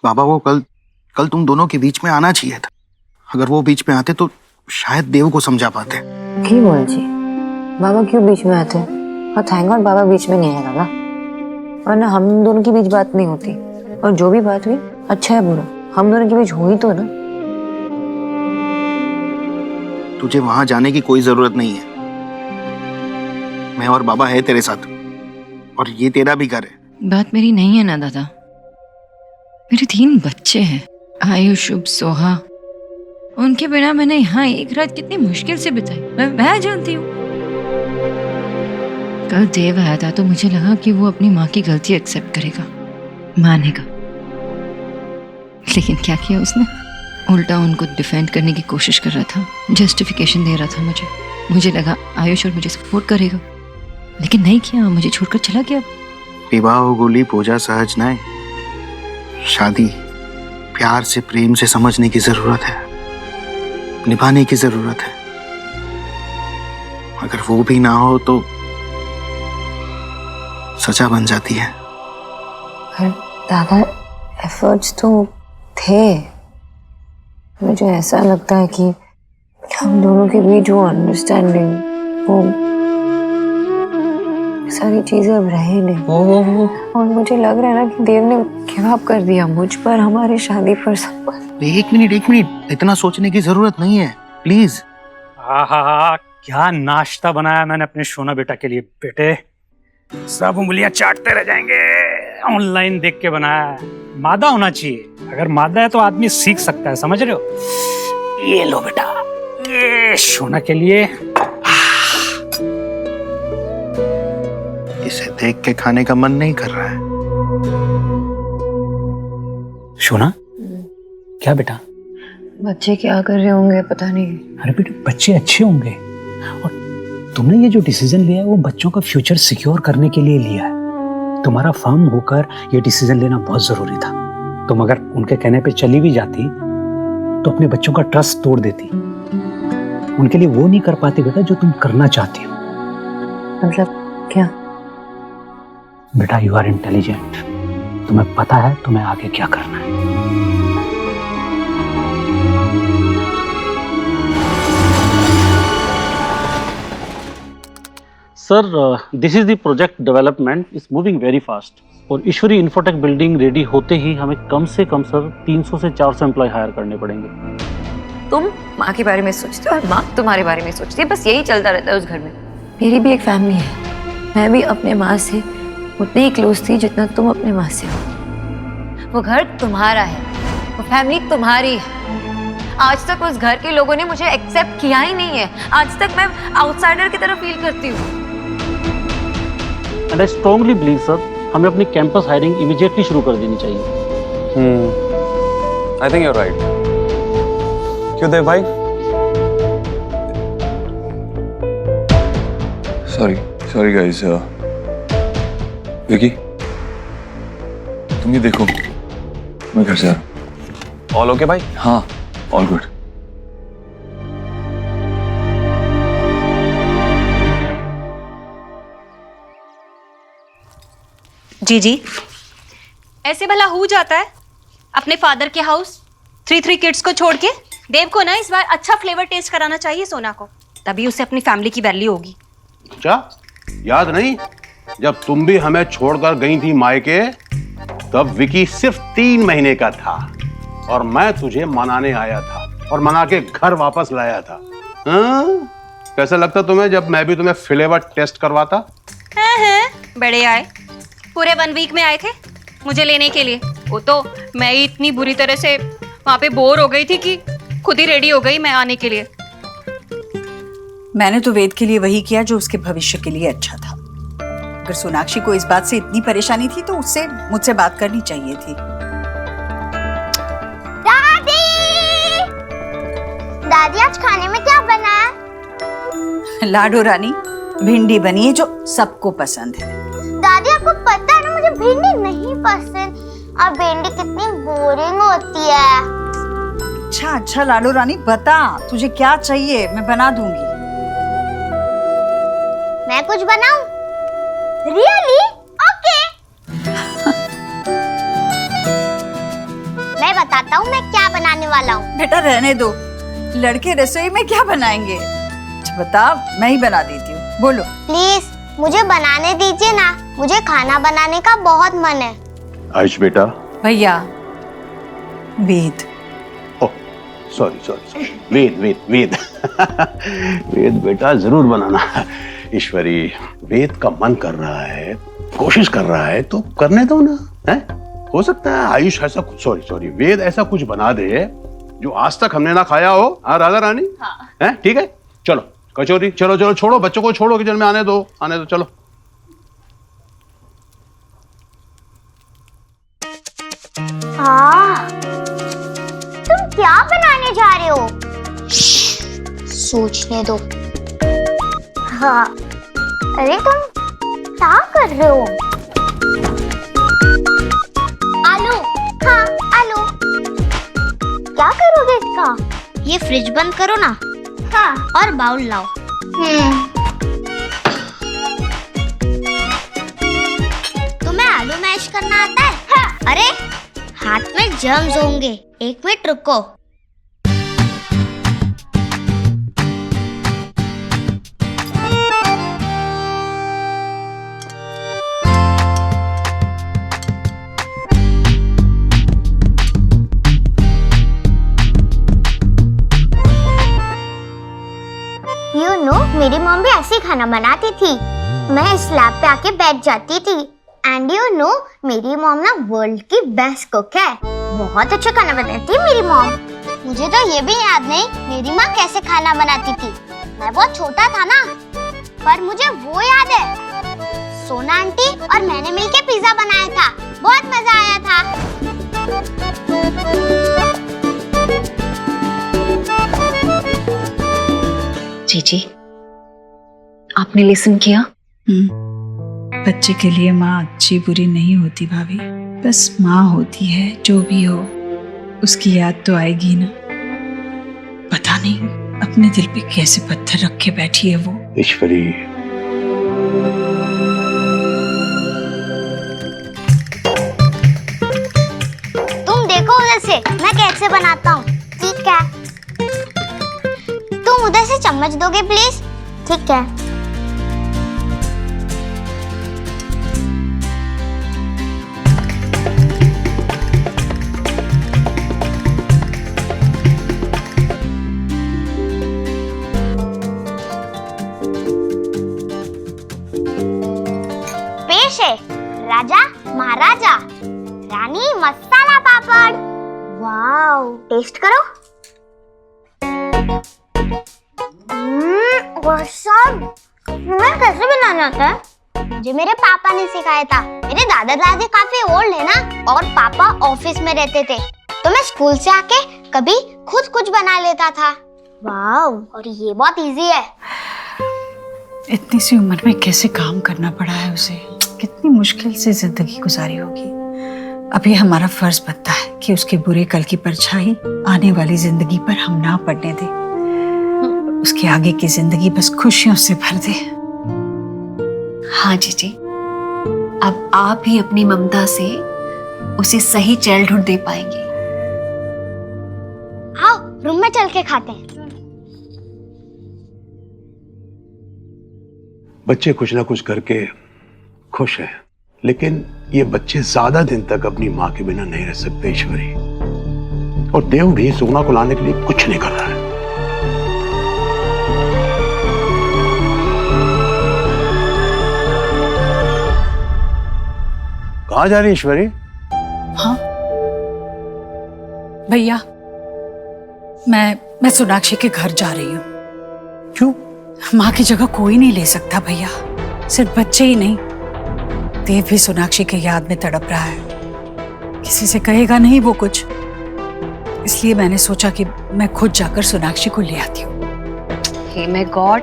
बाबा को कल कल तुम दोनों के बीच में आना चाहिए था। अगर वो बीच में आते तो शायद देव को समझा पाते। क्यों बोल जी, बाबा क्यों बीच में आते? और थैंक गॉड बाबा बीच में नहीं आएगा ना, वरना हम दोनों के बीच बात नहीं होती। और जो भी बात हुई, अच्छा है बुरा, हम दोनों के बीच हुई तो ना। तुझे वहां जाने की कोई जरूरत नहीं है। मैं और बाबा है तेरे साथ, और ये तेरा भी घर है। बात मेरी नहीं है ना दादा, मेरे 3 बच्चे हैं, आयुष, शुभ, सोहा। उनके बिना मैंने यहाँ एक रात कितनी मुश्किल से बिताई, मैं जानती हूँ। कल देव आया था तो मुझे लगा कि वो अपनी माँ की गलती एक्सेप्ट करेगा, मानेगा, लेकिन क्या किया उसने? उल्टा उनको डिफेंड करने की कोशिश कर रहा था, जस्टिफिकेशन दे रहा था मुझे लगा आयुष और मुझे सपोर्ट करेगा, लेकिन नहीं किया, मुझे छोड़कर चला गया। विवाह गोली पूजा सहज नाय। शादी प्यार से, प्रेम से समझने की जरूरत है, निभाने की जरूरत है। अगर वो भी ना हो तो सजा बन जाती है। पर दादा एफर्ट्स तो थे। मुझे ऐसा लगता है कि हम दोनों के बीच वो अंडरस्टैंडिंग, वो सारी चीजें अब रहे नहीं। और मुझे लग रहा है ना कि देव ने गिव अप कर दिया मुझ पर, हमारी शादी पर, सब पर। एक मिनट, इतना सोचने की जरूरत नहीं है, प्लीज। आहा, क्या नाश्ता बनाया मैंने अपने सोना बेटा के लिए। बेटे सब उंगलियां चाटते रह जाएंगे। ऑनलाइन देख के बनाया है, मादा होना चाहिए। अगर मादा है तो आदमी सीख सकता है, समझ रहे हो? ये लो बेटा, ये सोना के लिए। इसे देख के खाने का मन नहीं कर रहा है। सोना, क्या बेटा? बच्चे क्या कर रहे होंगे पता नहीं। अरे बेटा, बच्चे अच्छे होंगे, और तुमने ये जो डिसीजन लिया है वो बच्चों का फ्यूचर सिक्योर करने के लिए लिया है। तुम्हारा फर्म होकर ये डिसीजन लेना बहुत जरूरी था। तुम अगर उनके कहने पे चली भी जाती तो अपने बच्चों का ट्रस्ट तोड़ देती। उनके लिए वो नहीं कर पाती बेटा जो तुम करना चाहती हो। मतलब क्या? बेटा, यू आर इंटेलिजेंट, तुम्हें पता है तुम्हें आगे क्या करना है। Sir, this is the project development is moving very fast, और ईश्वरी इंफोटेक बिल्डिंग रेडी होते ही हमें कम से कम सर 300 से 400 एम्प्लॉय हायर करने पड़ेंगे। तुम माँ के बारे में सोचते हो और माँ तुम्हारे बारे में सोचती है, बस यही चलता रहता है उस घर में। मेरी भी एक फैमिली है, मैं भी अपने माँ से उतनी ही क्लोज थी जितना तुम अपने माँ से हो। वो घर तुम्हारा है, वो फैमिली तुम्हारी है। आज तक उस घर के लोगों ने मुझे एक्सेप्ट किया ही नहीं है। आज तक मैं आउटसाइडर की तरह फील करती हूँ। And I strongly believe sir, हमें अपनी कैंपस हायरिंग इमीडिएटली शुरू कर देनी चाहिए। I think you are right. क्यों देव भाई? Sorry guys. विकी, तुम ये देखो, मैं घर से आ रहा हूँ। ऑल ओके भाई? हाँ, ऑल गुड। जी ऐसे भला हो जाता है अपने फादर के हाउस 3 किड्स को छोड़ के? देव को ना इस बार अच्छा फ्लेवर टेस्ट कराना चाहिए सोना को, तभी उसे अपनी फैमिली की वैल्यू होगी। क्या याद नहीं, जब तुम भी हमें छोड़कर गई थी मायके, तब विकी सिर्फ 3 महीने का था और मैं तुझे मनाने आया था और मना के घर वापस लाया था। कैसा लगता तुम्हें जब मैं भी तुम्हें फ्लेवर टेस्ट करवाता? हैं बड़े आए, पूरे 1 वीक में आए थे मुझे लेने के लिए। वो तो मैं ही इतनी बुरी तरह से वहां पे बोर हो गई थी कि खुद ही रेडी हो गई मैं आने के लिए। मैंने तो वेद के लिए वही किया जो उसके भविष्य के लिए अच्छा था। अगर सोनाक्षी को इस बात से इतनी परेशानी थी तो उससे मुझसे बात करनी चाहिए थी। दादी आज खाने में क्या बना है? लाडो रानी, भिंडी बनी है जो सबको पसंद है। दादी आपको पता है ना मुझे भिंडी नहीं पसंद, और भिंडी कितनी बोरिंग होती है। अच्छा लाडो रानी, बता तुझे क्या चाहिए, मैं बना दूंगी। मैं कुछ बनाऊं? रियली? ओके। बताता हूँ मैं क्या बनाने वाला हूँ। बेटा रहने दो, लड़के रसोई में क्या बनाएंगे? अच्छा बता, मैं ही बना देती हूँ, बोलो। प्लीज मुझे बनाने दीजिए ना, मुझे खाना बनाने का बहुत मन है। आयुष बेटा। भैया, वेद। सॉरी वेद वेद वेद वेद बेटा जरूर बनाना। ईश्वरी, वेद का मन कर रहा है, कोशिश कर रहा है तो करने दो ना, है? हो सकता है आयुष ऐसा कुछ सॉरी वेद ऐसा कुछ बना दे जो आज तक हमने ना खाया हो। हाँ राधा रानी, है ठीक है। चलो कचौरी, चलो छोड़ो, बच्चों को छोड़ो किचन में, आने दो चलो। तुम क्या बनाने जा रहे हो? सोचने दो। हाँ, अरे तुम क्या कर रहे हो? आलू, हाँ आलू। क्या करोगे इसका? ये फ्रिज बंद करो ना। हाँ, और बाउल लाओ। तुम्हें आलू मैश करना आता है? हाँ। अरे हाथ में जर्म्स होंगे, एक मिनट रुको। मेरी मॉम भी ऐसे खाना बनाती थी। मैं इस लैब पे आके बैठ जाती थी। एंड मेरी मॉम ना वर्ल्ड की बेस्ट कुक है। बहुत अच्छा खाना बनाती है मेरी मॉम। मुझे तो ये भी याद नहीं मेरी माँ कैसे खाना बनाती थी। मैं बहुत छोटा था ना, पर मुझे वो याद है, सोना आंटी और मैंने मिलके पिज्जा बनाया था, बहुत मजा आया था। जीजी, आपने लिसन किया? बच्चे के लिए माँ अच्छी बुरी नहीं होती भाभी, बस माँ होती है। जो भी हो उसकी याद तो आएगी ना। पता नहीं अपने दिल पे कैसे पत्थर रख के बैठी है वो। ईश्वरी, तुम देखो उधर से मैं कैसे बनाता हूँ। ठीक है, तुम उधर से चम्मच दोगे प्लीज? ठीक है। पेश है राजा महाराजा रानी मसाला पापड़। वाओ, टेस्ट करो। तुम्हें कैसे बनाना आता है? मुझे मेरे पापा ने सिखाया था। मेरे दादा दादी काफी ओल्ड है ना, और पापा ऑफिस में रहते थे, तो मैं स्कूल से आके कभी खुद कुछ बना लेता था। वाओ, और ये बहुत इजी है। इतनी सी उम्र में कैसे काम करना पड़ा है उसे, कितनी मुश्किल से जिंदगी गुजारी होगी। अभी हमारा फर्ज बनता है कि उसके बुरे कल की परछाई आने वाली जिंदगी पर हम ना पड़ने दें। उसके आगे की जिंदगी बस खुशियों से भर दे। हाँ जीजी, अब आप ही अपनी ममता से उसे सही चाइल्डहुड दे पाएंगे। आओ रूम में चल के खाते हैं। बच्चे कुछ ना कुछ करके खुश हैं, लेकिन ये बच्चे ज्यादा दिन तक अपनी माँ के बिना नहीं रह सकते ईश्वरी। और देव भी सोना को लाने के लिए कुछ नहीं कर रहा है। कहाँ जा रही है ईश्वरी? हाँ भैया, मैं सोनाक्षी के घर जा रही हूँ। क्यों? माँ की जगह कोई नहीं ले सकता भैया। सिर्फ बच्चे ही नहीं, देव भी सोनाक्षी के याद में तड़प रहा है। किसी से कहेगा नहीं वो कुछ, इसलिए मैंने सोचा कि मैं खुद जाकर सोनाक्षी को ले आती हूँ। हे माय गॉड,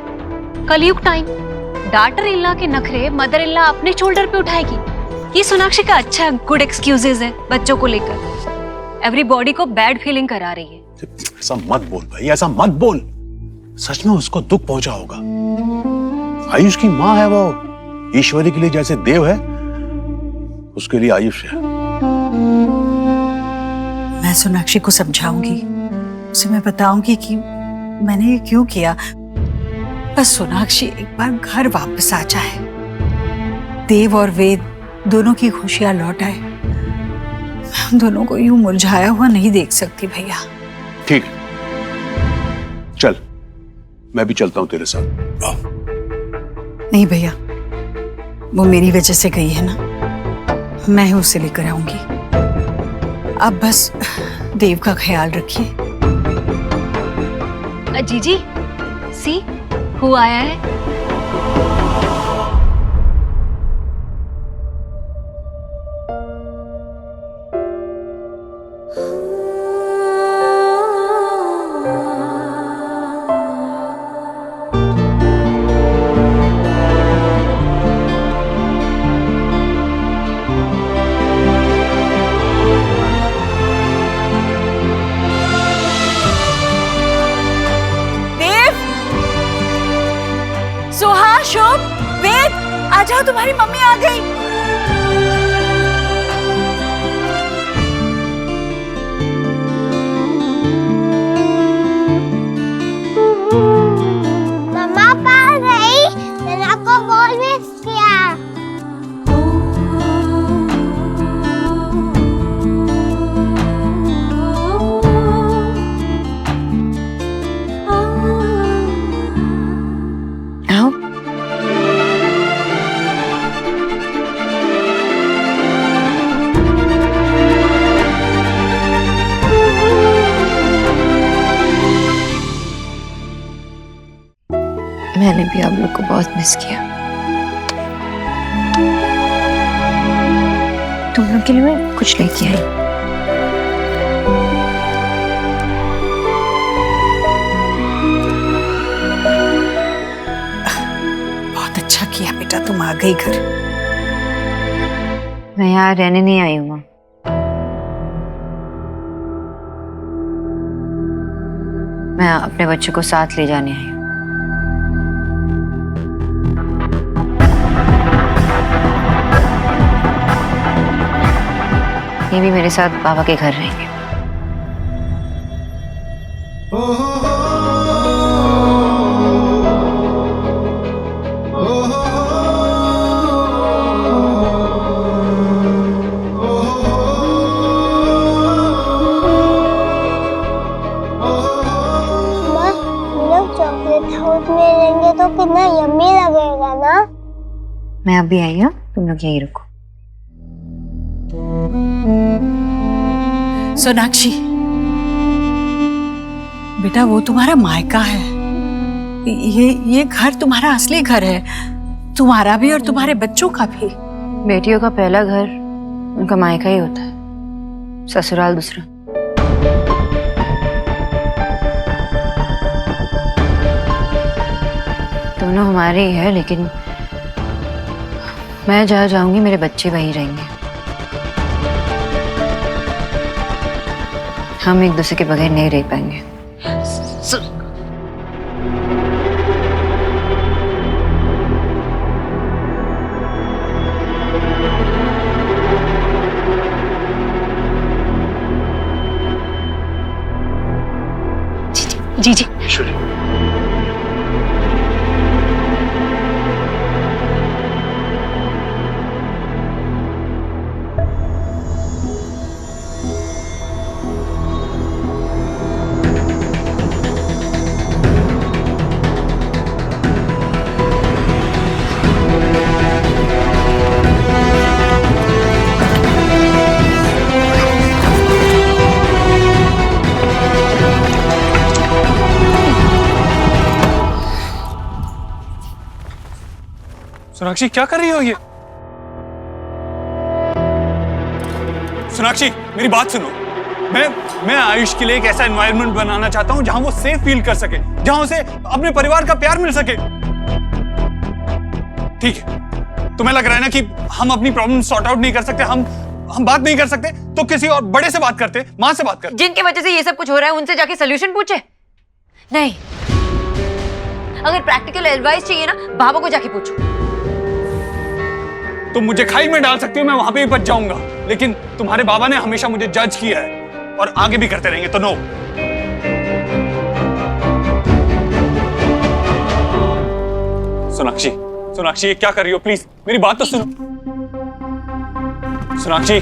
कलयुग टाइम। डॉटर इन लॉ के नखरे मदर इन लॉ अपने शोल्डर पे उठाएगी। ये सोनाक्षी का अच्छा गुड एक्सक्यूजेज है बच्चों को लेकर। एवरीबॉडी को बैड फीलिंग करा रही है। ऐसा मत बोल भाई, ऐसा मत बोल। सच में उसको दुख पहुंचा होगा। आयुष की माँ है वो। ईश्वरी के लिए जैसे देव है, उसके लिए आयुष है। मैं सोनाक्षी को समझाऊंगी, उसे मैं बताऊंगी कि मैंने ये क्यों किया। बस सोनाक्षी एक बार घर वापस आ जाए, देव और वेद दोनों की खुशियां लौट आए। मैं उन दोनों को यूं मुरझाया हुआ नहीं देख सकती भैया। ठीक, चल मैं भी चलता हूं तेरे साथ। नहीं भैया, वो मेरी वजह से गई है ना, मैं ही उसे लेकर आऊंगी। अब बस देव का ख्याल रखिए। जीजी सी हु आया है। सोहा, शोभ, वेद, आ जाओ, तुम्हारी मम्मी आ गई। मम्मा आ गई, मैंने आपको बॉल मिस किया। आओ। मैंने भी आप लोग को बहुत मिस किया। तुम लोग के लिए मैं कुछ लेके आई। बहुत अच्छा किया बेटा, तुम आ गई घर। मैं यहाँ रहने नहीं आई हूँ माँ। मैं अपने बच्चे को साथ ले जाने आई हूँ। ये भी मेरे साथ बाबा के घर रहेंगे। चॉकलेट हाउस में रहेंगे तो कितना यम्मी लगेगा ना। मैं अभी आई हूँ, तुम लोग यहीं रुको। सोनाक्षी बेटा, वो तुम्हारा मायका है। ये घर तुम्हारा असली घर है, तुम्हारा भी और तुम्हारे बच्चों का भी। बेटियों का पहला घर उनका मायका ही होता है, ससुराल दूसरा। दोनों हमारे ही है, लेकिन मैं जहाँ जाऊंगी मेरे बच्चे वहीं रहेंगे। हम एक दूसरे के बगैर नहीं रह पाएंगे। जी जी सोनाक्षी क्या कर रही हो ये? सोनाक्षी मेरी बात सुनो। मैं आयुष के लिए एक ऐसा एनवायरनमेंट बनाना चाहता हूं जहां वो सेफ फील कर सके, जहां उसे अपने परिवार का प्यार मिल सके। ठीक है, तुम्हें लग रहा है ना कि हम अपनी प्रॉब्लम सॉर्ट आउट नहीं कर सकते, हम बात नहीं कर सकते, तो किसी और बड़े से बात करते, माँ से बात करते। जिनकी वजह से ये सब कुछ हो रहा है उनसे जाके सोल्यूशन पूछे। नहीं, अगर प्रैक्टिकल एडवाइस चाहिए ना, बाबा को जाके पूछो। तुम मुझे खाई में डाल सकती हो, मैं वहां पे भी बच जाऊंगा, लेकिन तुम्हारे बाबा ने हमेशा मुझे जज किया है। और आगे भी करते रहेंगे। तो नो। सोनाक्षी, सोनाक्षी ये क्या कर रही हो? प्लीज मेरी बात तो सुनो। सोनाक्षी,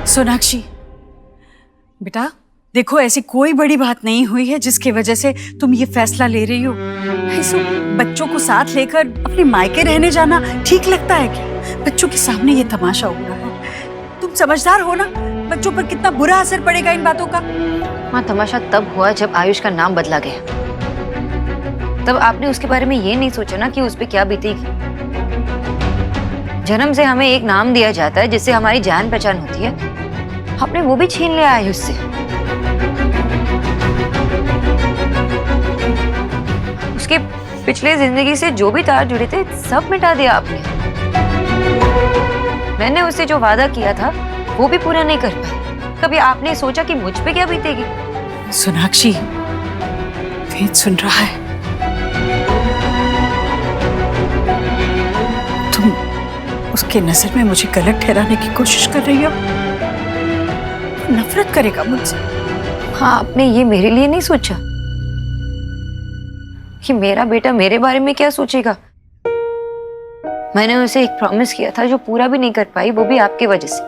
सोनाक्षी बेटा देखो, ऐसी कोई बड़ी बात नहीं हुई है जिसकी वजह से तुम ये फैसला ले रही हो। ऐसे बच्चों को साथ लेकर अपने मायके रहने जाना ठीक लगता है क्या? बच्चों के सामने ये तमाशा हो रहा है। तुम समझदार हो ना, बच्चों पर कितना बुरा असर पड़ेगा इन बातों का। माँ, तमाशा तब हुआ जब आयुष का नाम बदला गया। तब आपने उसके बारे में ये नहीं सोचा ना कि उस पर क्या बीतेगी। जन्म से हमें एक नाम दिया जाता है जिससे हमारी जान पहचान होती है, आपने वो भी छीन लिया आयुष से। उसके पिछले जिंदगी से जो भी तार जुड़े थे सब मिटा दिया आपने। मैंने उससे जो वादा किया था वो भी पूरा नहीं कर पाई। कभी आपने सोचा कि मुझ पे क्या बीतेगी? सोनाक्षी, वेद सुन रहा है। तुम उसके नजर में मुझे गलत ठहराने की कोशिश कर रही हो। नफरत करेगा मुझसे। हाँ, आपने ये मेरे लिए नहीं सोचा कि मेरा बेटा मेरे बारे में क्या सोचेगा। मैंने उसे एक प्रॉमिस किया था जो पूरा भी नहीं कर पाई, वो भी आपकी वजह से।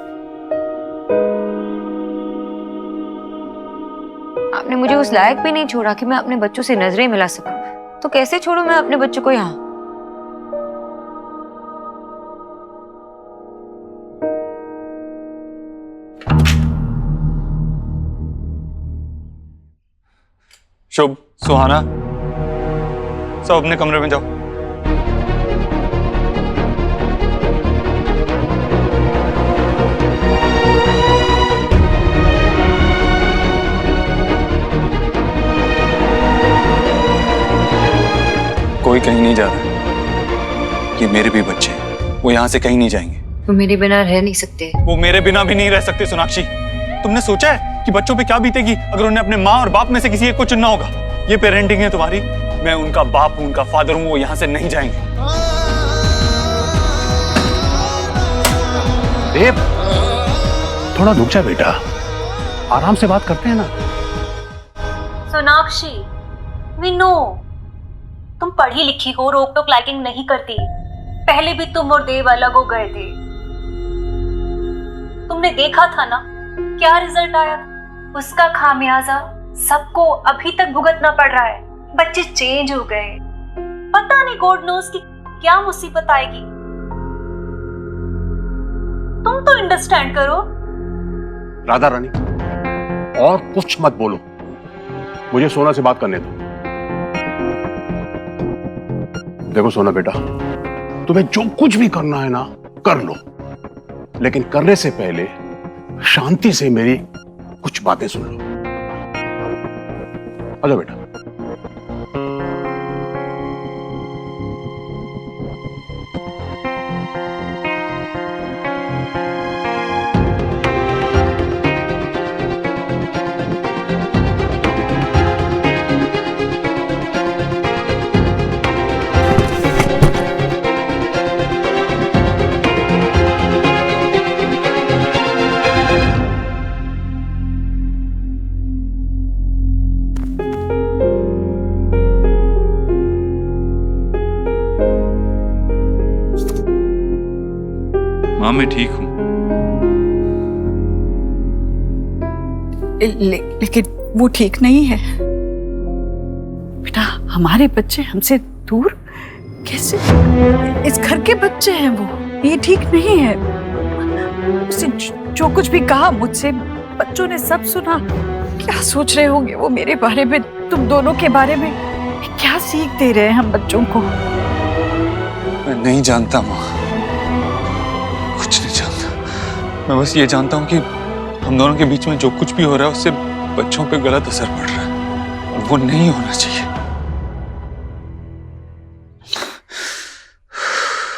आपने मुझे उस लायक भी नहीं छोड़ा कि मैं अपने बच्चों से नजरें मिला सकूं। तो कैसे छोड़ूं मैं अपने बच्चों को यहाँ? शुभ, सुहाना, सब अपने कमरे में जाओ। कोई कहीं नहीं जा रहा। ये मेरे भी बच्चे हैं, वो यहाँ से कहीं नहीं जाएंगे। वो मेरे बिना रह नहीं सकते। वो मेरे बिना भी नहीं रह सकते। सोनाक्षी, तुमने सोचा है कि बच्चों पे क्या बीतेगी अगर उन्हें अपने माँ और बाप में से किसी एक को चुनना होगा? ये पेरेंटिंग है तुम्हारी, मैं उनका बाप हूं, उनका फादर हूं, वो यहाँ से नहीं जाएंगे। देव, थोड़ा रुक जा बेटा, आराम से बात करते हैं ना। सोनाक्षी, वी नो तुम पढ़ी लिखी हो, रोक टोक लाइकिंग नहीं करती। पहले भी तुम और देव अलग हो गए थे। तुमने देखा था ना क्या रिजल्ट आया था। उसका खामियाजा सबको अभी तक भुगतना पड़ रहा है। बच्चे चेंज हो गए, पता नहीं गॉड नोस की क्या मुसीबत आएगी। तुम तो अंडरस्टैंड करो। राधा रानी, और कुछ मत बोलो, मुझे सोना से बात करने दो। देखो सोना बेटा, तुम्हें जो कुछ भी करना है ना कर लो, लेकिन करने से पहले शांति से मेरी कुछ बातें सुन लो। आजा बेटा। माँ, मैं ठीक हूं। लेकिन वो ठीक नहीं है बेटा। हमारे बच्चे हमसे दूर कैसे? इस घर के बच्चे हैं वो, ये ठीक नहीं है। उसे जो कुछ भी कहा मुझसे, बच्चों ने सब सुना। क्या सोच रहे होंगे वो मेरे बारे में, तुम दोनों के बारे में? क्या सीख दे रहे हैं हम बच्चों को? मैं नहीं जानता माँ, कुछ नहीं जानता। मैं बस ये जानता हूँ कि हम दोनों के बीच में जो कुछ भी हो रहा है उससे बच्चों पे गलत असर पड़ रहा है, और वो नहीं होना चाहिए।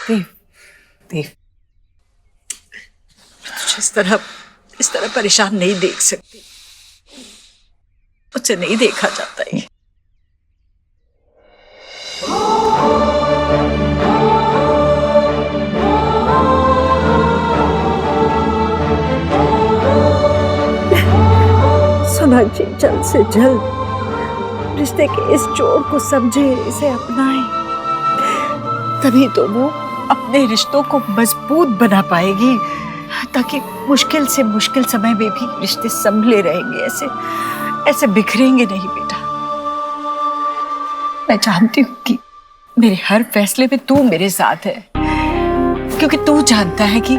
देव, देव, तुझे इस तरह परेशान नहीं देख सकती। मुझसे नहीं देखा जाता है। माँ जी जल्द से जल्द रिश्ते के इस जोड़ को समझे, इसे अपनाए, तभी तो वो अपने रिश्तों को मजबूत बना पाएगी, ताकि मुश्किल से मुश्किल समय में भी रिश्ते संभले रहेंगे, ऐसे बिखरेंगे नहीं बेटा। मैं जानती हूँ कि मेरे हर फैसले में तू मेरे साथ है, क्योंकि तू जानता है कि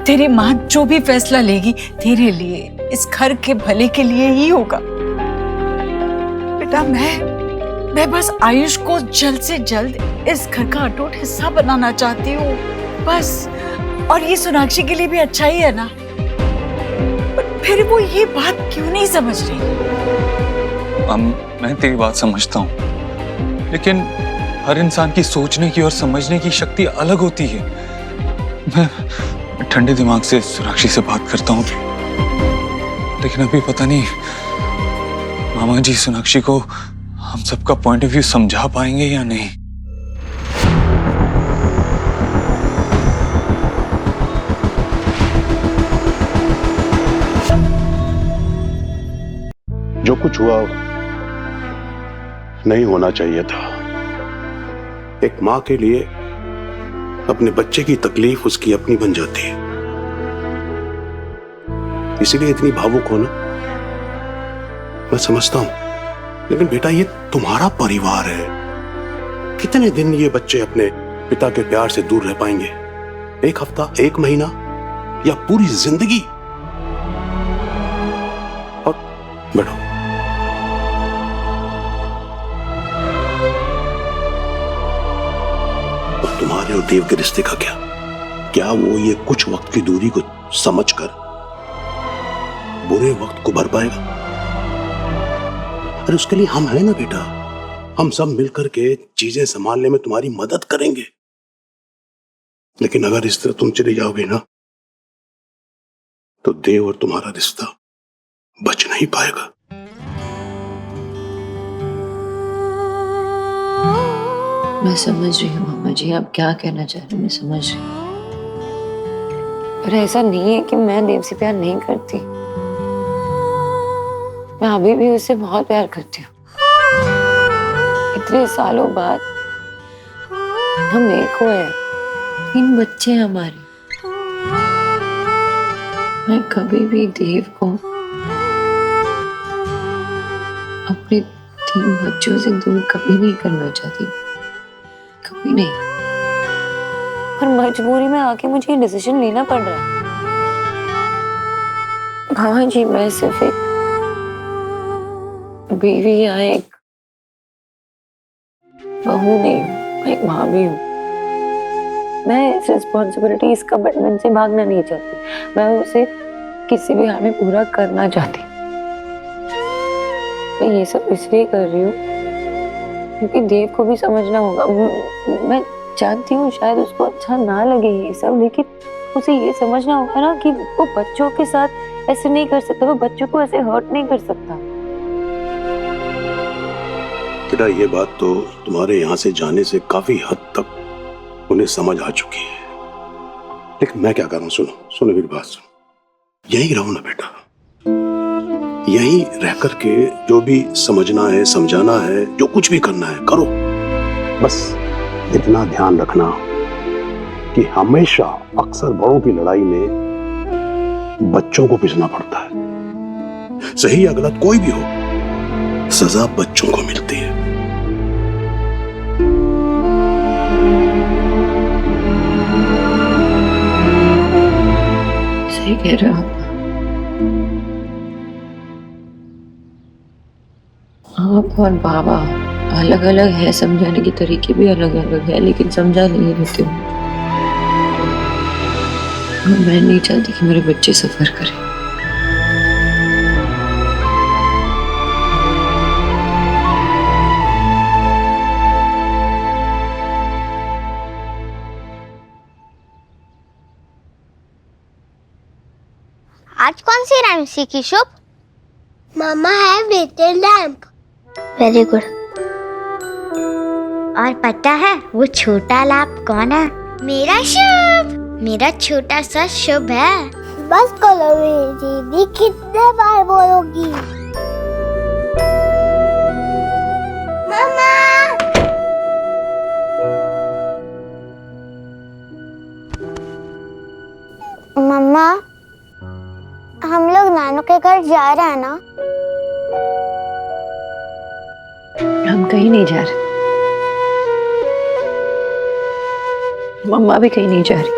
तेरी माँ जो भी फैसला लेगी तेरे लिए, इस घर के भले के लिए ही होगा। बेटा मैं बस आयुष को जल्द से जल्द इस घर का अटूट हिस्सा बनाना चाहती हूँ, बस। और ये सोनाक्षी के लिए भी अच्छा ही है ना। पर फिर वो ये बात क्यों नहीं समझ रही? मैं तेरी बात समझता हूँ, लेकिन हर इंसान की सोचने की और समझने की शक्ति अलग होती है। मैं ठंडे दिमाग से सोनाक्षी से बात करता हूँ, लेकिन अभी पता नहीं मामा जी सोनाक्षी को हम सबका पॉइंट ऑफ व्यू समझा पाएंगे या नहीं। जो कुछ हुआ नहीं होना चाहिए था। एक मां के लिए अपने बच्चे की तकलीफ उसकी अपनी बन जाती है, इसीलिए इतनी भावुक होना मैं समझता हूं। लेकिन बेटा, ये तुम्हारा परिवार है। कितने दिन ये बच्चे अपने पिता के प्यार से दूर रह पाएंगे? एक हफ्ता, एक महीना, या पूरी जिंदगी? और बैठो। तुम्हारे और देव के रिश्ते का क्या वो ये कुछ वक्त की दूरी को समझकर बुरे वक्त को भर पाएगा? अरे उसके लिए हम हैं ना बेटा। हम सब मिलकर के चीजें संभालने में तुम्हारी मदद करेंगे। लेकिन अगर इस तरह तुम चले जाओगे ना, तो देव और तुम्हारा रिश्ता बच नहीं पाएगा। मैं समझ रही हूँ मामा जी, आप क्या कहना चाह रहे हैं, मैं समझ रही हूँ। पर ऐसा नहीं है कि मैं देव से प्यार नहीं करती। मैं अभी भी उससे बहुत प्यार करती हूँ। इतने सालों बाद हम एक हुए हैं, 3 बच्चे हैं हमारे। मैं कभी भी देव को अपने 3 बच्चों से दूर कभी नहीं करना चाहती, कभी नहीं। पर मजबूरी में आके मुझे ये डिसीजन लेना पड़ रहा है। हाँ जी, मैं सिर्फ एक बीवी या एक बहू नहीं, मैं एक माँ भी हूँ। मैं इस रिस्पॉन्सिबिलिटी, इस कमिटमेंट से भागना नहीं चाहती। मैं उसे किसी भी हाल में पूरा करना चाहती। मैं ये सब इसलिए कर रही हूँ क्योंकि देव को भी समझना होगा। मैं जानती हूँ शायद उसको अच्छा ना लगे ये सब, लेकिन उसे ये समझना होगा ना कि वो बच्चों के साथ ऐसे नहीं कर सकता, वो बच्चों को ऐसे हर्ट नहीं कर सकता। बेटा, ये बात तो तुम्हारे यहाँ से जाने से काफी हद तक उन्हें समझ आ चुकी है। लेकिन मैं क्या करूँ? सुनो मेरी बात सुनो। यहीं रहो ना बेटा, यहीं रह करके जो भी समझना है, समझाना है, जो कुछ भी करना है करो। बस इतना ध्यान रखना कि हमेशा अक्सर बड़ों की लड़ाई में बच्चों को पिसना पड़ता है। सही या गलत कोई भी हो, सजा बच्चों को मिलती है। सही कह रहे हो आप और बाबा। अलग अलग है, समझाने के तरीके भी अलग अलग है, लेकिन समझा नहीं लेते हूँ। मैं नहीं चाहती कि मेरे बच्चे सफर करें। आज कौन सी राइम सीखी शुभ? मामा है बेटे लैंप। Very good. और पता है वो छोटा लैंप कौन है? मेरा शुभ, मेरा छोटा सा शुभ है। बस करो दीदी, कितने बार बोलोगी? जा रहा है ना? हम कहीं नहीं जा रहे, मम्मा भी कहीं नहीं जा रही।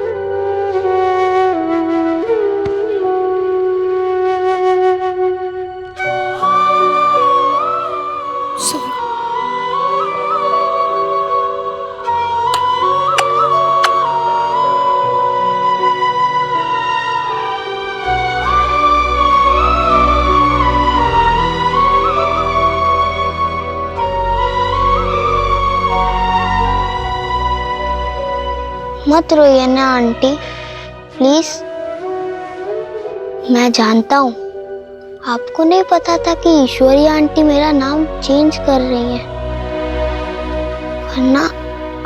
मत रोइए ना आंटी, प्लीज। मैं जानता हूँ आपको नहीं पता था कि ईश्वरी आंटी मेरा नाम चेंज कर रही है, वरना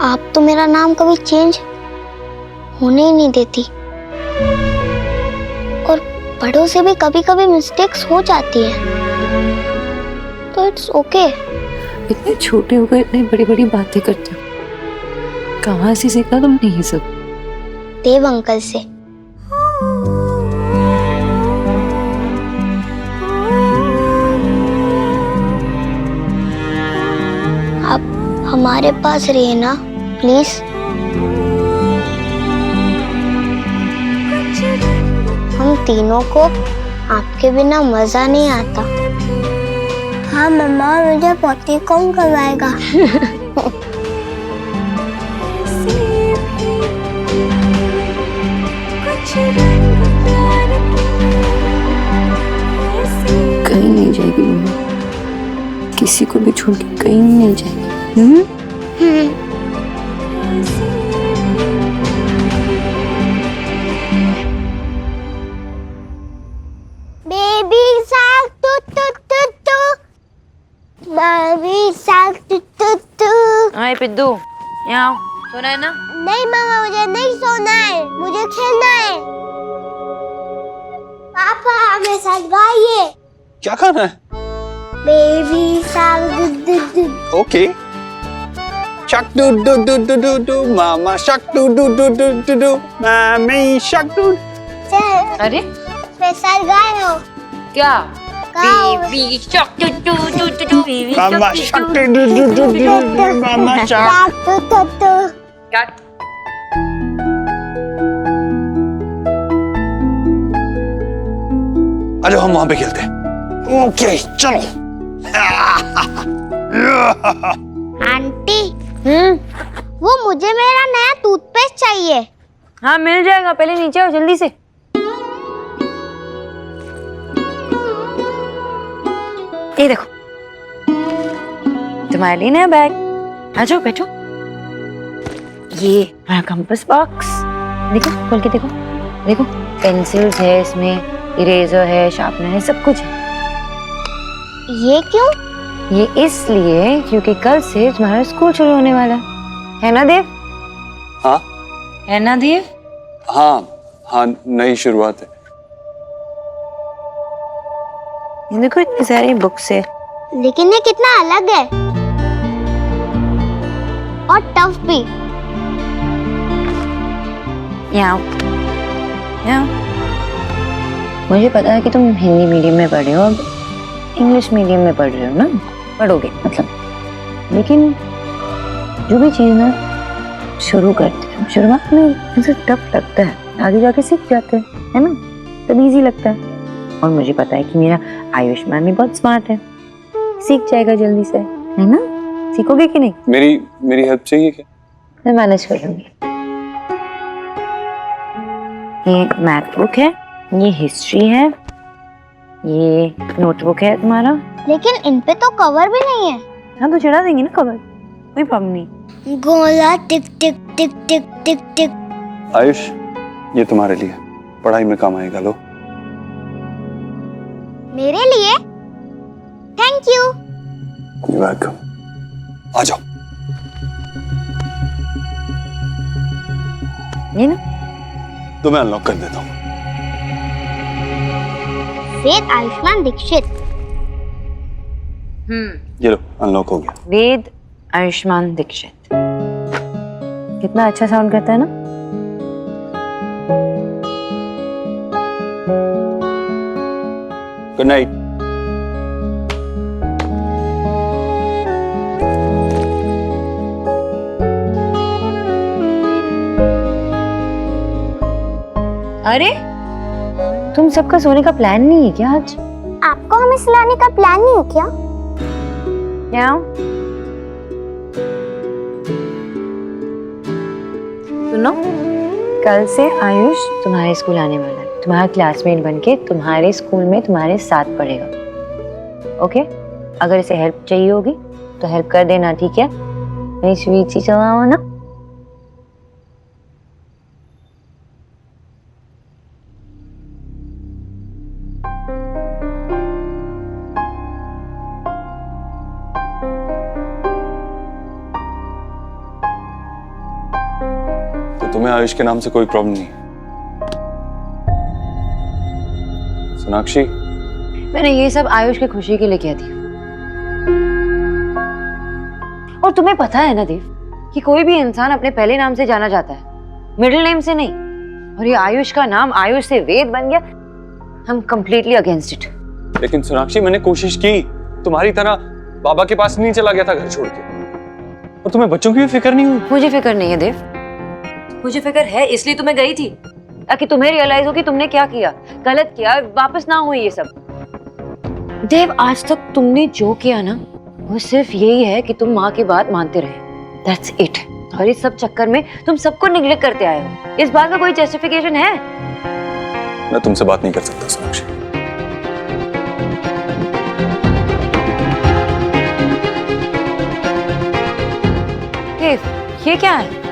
आप तो मेरा नाम कभी चेंज होने ही नहीं देती। और बड़ों से भी कभी कभी मिस्टेक्स हो जाती है, तो इट्स ओके। इतने छोटे होकर इतनी बड़ी बड़ी बातें करते हो, कहाँ से सीखा तुमने ये सब? देव अंकल से। आप हमारे पास रहिए ना प्लीज। हम तीनों को आपके बिना मजा नहीं आता। हाँ मम्मा, मुझे पोती कौन करवाएगा? कहीं नहीं जाएगी मम्मा, किसी को भी छोड़ के कहीं नहीं जाएगी। Baby shark doo doo doo doo, baby shark doo doo doo. Hi Piddu, यहाँ आओ, सोना है ना? नहीं मामा, मुझे नहीं सोना है, मुझे खेलना है। पापा हमें साथ गाइए। क्या खाना है? Baby shark doo doo doo. Okay. Shark doo doo doo doo doo doo, mama shark doo doo doo doo doo doo, mommy shark do. अरे मेरे साथ गाए हो क्या? गाओ। Baby shark doo doo doo doo doo, baby mama shark doo doo doo doo doo doo, mama shark. Shark doo doo doo. Cut. अरे हम वहां पे खेलते हैं। ओके चलो। आंटी, वो मुझे मेरा नया टूथपेस्ट चाहिए। हाँ मिल जाएगा, पहले नीचे आओ जल्दी से। ये देखो तुम्हारे लिए नया बैग, आ जाओ बैठो। ये हमारा कंपास बॉक्स, देखो खोल के देखो। देखो पेंसिल्स है इसमें, इरेजर है, शार्पनर है, सब कुछ है। ये क्यों? ये इसलिए क्योंकि कल से तुम्हारा स्कूल शुरू होने वाला है ना देव? हाँ है ना देव? हाँ हाँ, नई शुरुआत है। ये देखो इतनी सारी बुक्स है। लेकिन ये कितना अलग है और टफ भी। यहाँ मुझे पता है कि तुम हिंदी मीडियम में पढ़ रहे हो, अब इंग्लिश मीडियम में पढ़ रहे हो ना, पढ़ोगे मतलब, लेकिन जो भी चीज़ ना शुरू करते हैं शुरुआत में मुझे टफ लगता है, आगे जाके सीख जाते हैं, है ना, तब इजी लगता है। और मुझे पता है कि मेरा आयुष्मान भी बहुत स्मार्ट है, सीख जाएगा जल्दी से, है ना? सीखोगे कि नहीं? मेरी हेल्प चाहिए क्या? मैं मैनेज कर लूंगी। ये मैथ बुक है, ये हिस्ट्री है, ये नोटबुक है तुम्हारा। लेकिन इन पे तो कवर भी नहीं है। हाँ तो चढ़ा देंगे ना कवर, कोई प्रॉब्लम नहीं। गोला टिक टिक टिक टिक टिक टिक। आयुष, ये तुम्हारे लिए, पढ़ाई में काम आएगा, लो। मेरे लिए? Thank you. वेलकम। आ जाओ। ये ना तो मैं अनलॉक कर देता हूँ। वेद आयुष्मान दीक्षित। ये लो, अनलॉक हो गया। वेद आयुष्मान दीक्षित, कितना अच्छा साउंड करता है ना? Good night. अरे तुम सबका सोने का प्लान नहीं है क्या आज? आपको हमें सुलाने का प्लान नहीं है क्या? क्या? सुनो, कल से आयुष तुम्हारे स्कूल आने वाला है, तुम्हारा क्लासमेट बनके तुम्हारे स्कूल में तुम्हारे साथ पढ़ेगा। ओके? अगर इसे हेल्प चाहिए होगी तो हेल्प कर देना, ठीक है? मेरी स्वीट सी चलाओ ना। तो तुम्हें आयुष के नाम से कोई प्रॉब्लम नहीं? सोनाक्षी, मैंने ये सब आयुष की खुशी के लिए किया थी। और तुम्हें पता है ना देव कि कोई भी इंसान अपने पहले नाम से जाना जाता है, मिडिल नेम से नहीं। और ये आयुष का नाम आयुष से वेद बन गया। हम कंप्लीटली अगेंस्ट इट। लेकिन सोनाक्षी, मैंने कोशिश की, तुम्हारी तरह बाबा के पास नहीं चला गया था घर छोड़ के। और तुम्हें बच्चों की भी फिक्र नहीं हुई? मुझे फिक्र नहीं है देव, मुझे फिक्र है, इसलिए तुम्हें गई थी ताकि तुम्हें रियलाइज हो कि तुमने क्या किया, गलत किया, वापस ना हो ये सब। देव, आज तक तुमने जो किया ना वो सिर्फ यही है कि तुम माँ की बात मानते रहे। That's it. और इस सब चक्कर में तुम सबको निग्लेक्ट करते आए हो। इस बात का कोई जस्टिफिकेशन है? मैं तुमसे बात नहीं कर सकता सोनाक्षी। देव, ये क्या है?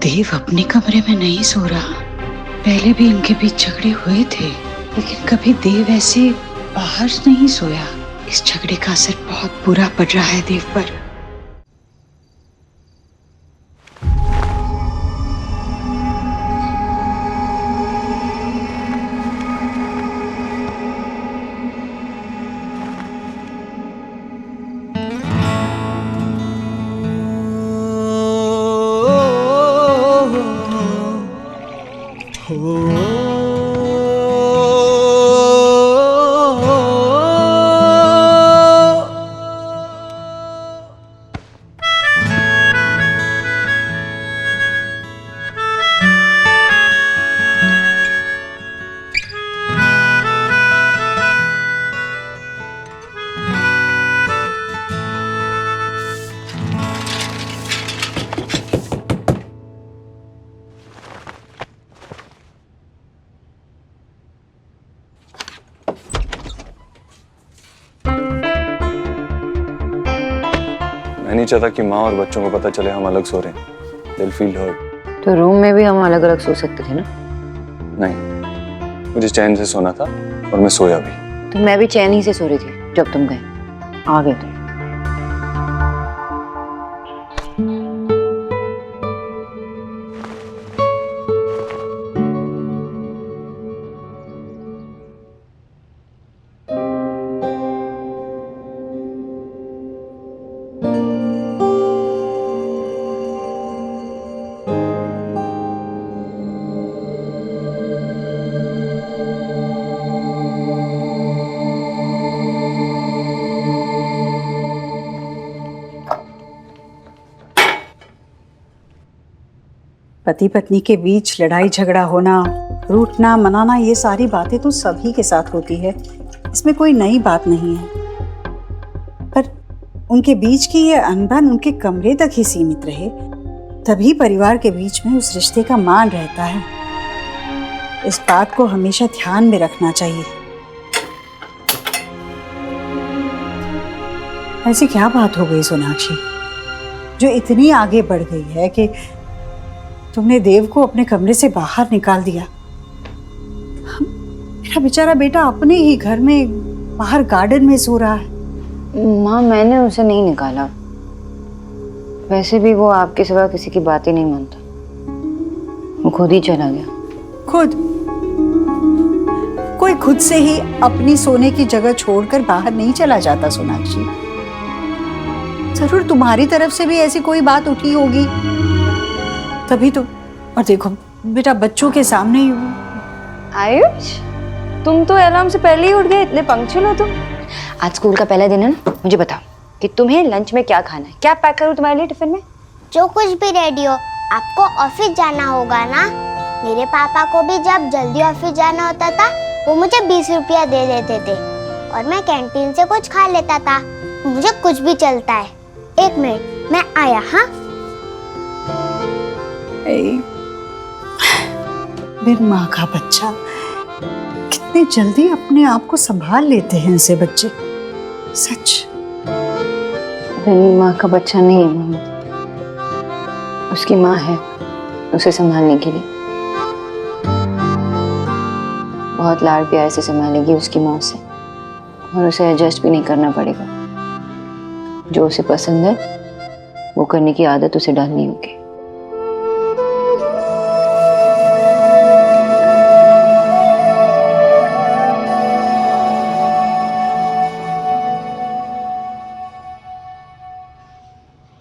देव अपने कमरे में नहीं सो रहा। पहले भी इनके बीच झगड़े हुए थे, लेकिन कभी देव ऐसे बाहर नहीं सोया। इस झगड़े का असर बहुत बुरा पड़ रहा है देव पर। मैं नहीं चाहता कि माँ और बच्चों को पता चले हम अलग सो रहे हैं। They'll feel hurt। तो रूम में भी हम अलग अलग सो सकते थे ना? नहीं, मुझे चैन से सोना था और मैं सोया भी। तो मैं भी चैन ही से सो रही थी जब तुम गए। आ गए तुम। पति पत्नी के बीच लड़ाई झगड़ा होना, रूठना मनाना, ये सारी बातें तो सभी के साथ होती है। इसमें कोई नई बात नहीं है। उनके बीच की ये अनबन उनके कमरे तक ही सीमित रहे, तभी परिवार के बीच में उस रिश्ते का मान रहता है। इस बात को हमेशा ध्यान में रखना चाहिए। ऐसी क्या बात हो गई सोनाक्षी जो इतनी आगे बढ़ गई है कि तुमने देव को अपने कमरे से बाहर निकाल दिया? मेरा बेचारा बेटा अपने ही घर में बाहर गार्डन में सो रहा है। माँ, मैंने उसे नहीं निकाला। वैसे भी वो आपके सिवा किसी की बात ही नहीं मानता। वो खुद ही चला गया। खुद? कोई खुद से ही अपनी सोने की जगह छोड़कर बाहर नहीं चला जाता सोनाक्षी। जरूर तुम्हारी तरफ से भी ऐसी कोई बात उठी होगी, तभी तो। और देखो बेटा, बच्चों के सामने ही। आयुष, तुम तो अलार्म से पहले ही उठ गए, इतने पंक्चुअल हो तुम। आज स्कूल का पहला दिन है ना, मुझे बताओ कि तुम्हें लंच में क्या खाना है? क्या पैक करूं तुम्हारे लिए टिफिन में? जो कुछ भी रेडी हो। आपको ऑफिस जाना होगा ना? मेरे पापा को भी जब जल्दी ऑफिस जाना होता था वो मुझे 20 रुपया दे देते थे और मैं कैंटीन से कुछ खा लेता था। मुझे कुछ भी चलता है। 1 मिनट, मैं आया। हाँ, मेरी माँ का बच्चा, कितने जल्दी अपने आप को संभाल लेते हैं ऐसे बच्चे। सच। मेरी माँ का बच्चा नहीं है मम्मी, उसकी माँ है उसे संभालने के लिए। बहुत लाड़ प्यार से संभालेगी उसकी माँ से, और उसे एडजस्ट भी नहीं करना पड़ेगा। जो उसे पसंद है वो करने की आदत उसे डालनी होगी।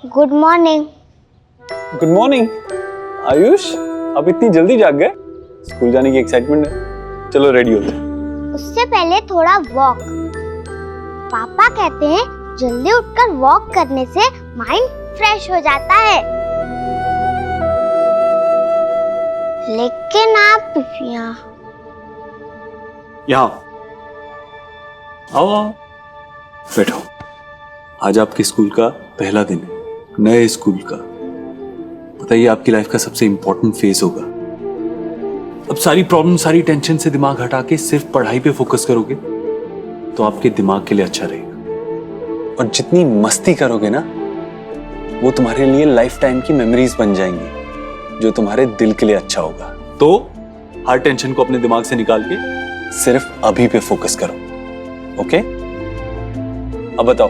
Good morning. Good morning. Ayush, आप इतनी जल्दी जाग गए? स्कूल जाने की एक्साइटमेंट है। चलो रेडी होते हैं। उससे पहले थोड़ा वॉक। पापा कहते हैं जल्दी उठकर वॉक करने से माइंड फ्रेश हो जाता है। लेकिन आप यहाँ आओ आओ, बैठो। आज आपके स्कूल का पहला दिन है, नए स्कूल का। बताइए, आपकी लाइफ का सबसे इंपॉर्टेंट फेज होगा। अब सारी प्रॉब्लम, सारी टेंशन से दिमाग हटा के सिर्फ पढ़ाई पे फोकस करोगे तो आपके दिमाग के लिए अच्छा रहेगा। और जितनी मस्ती करोगे ना, वो तुम्हारे लिए लाइफ टाइम की मेमोरीज बन जाएंगी, जो तुम्हारे दिल के लिए अच्छा होगा। तो हर टेंशन को अपने दिमाग से निकाल के सिर्फ अभी पे फोकस करो। ओके? अब बताओ,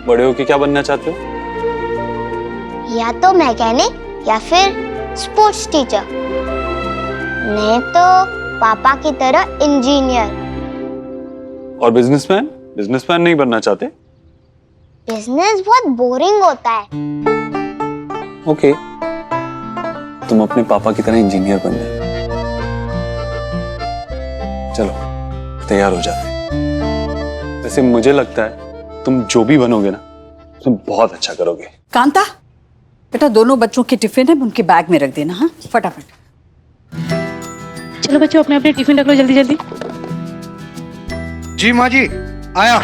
बड़े होके क्या बनना चाहते हो? या तो मैकेनिक या फिर स्पोर्ट्स टीचर, नहीं तो पापा की तरह इंजीनियर। और बिजनेसमैन? बिजनेसमैन नहीं बनना चाहते? बिजनेस बहुत बोरिंग होता है। ओके, तुम अपने पापा की तरह इंजीनियर बन जाओ। चलो तैयार हो जाते हैं। वैसे मुझे लगता है तुम जो भी बनोगे ना, तुम बहुत अच्छा करोगे। कांता, बेटा दोनों बच्चों के टिफिन है, उनके बैग में रख देना। हाँ, फटाफट। चलो बच्चों, अपने अपने टिफिन रख लो जल्दी जल्दी। जी माँ जी, आया।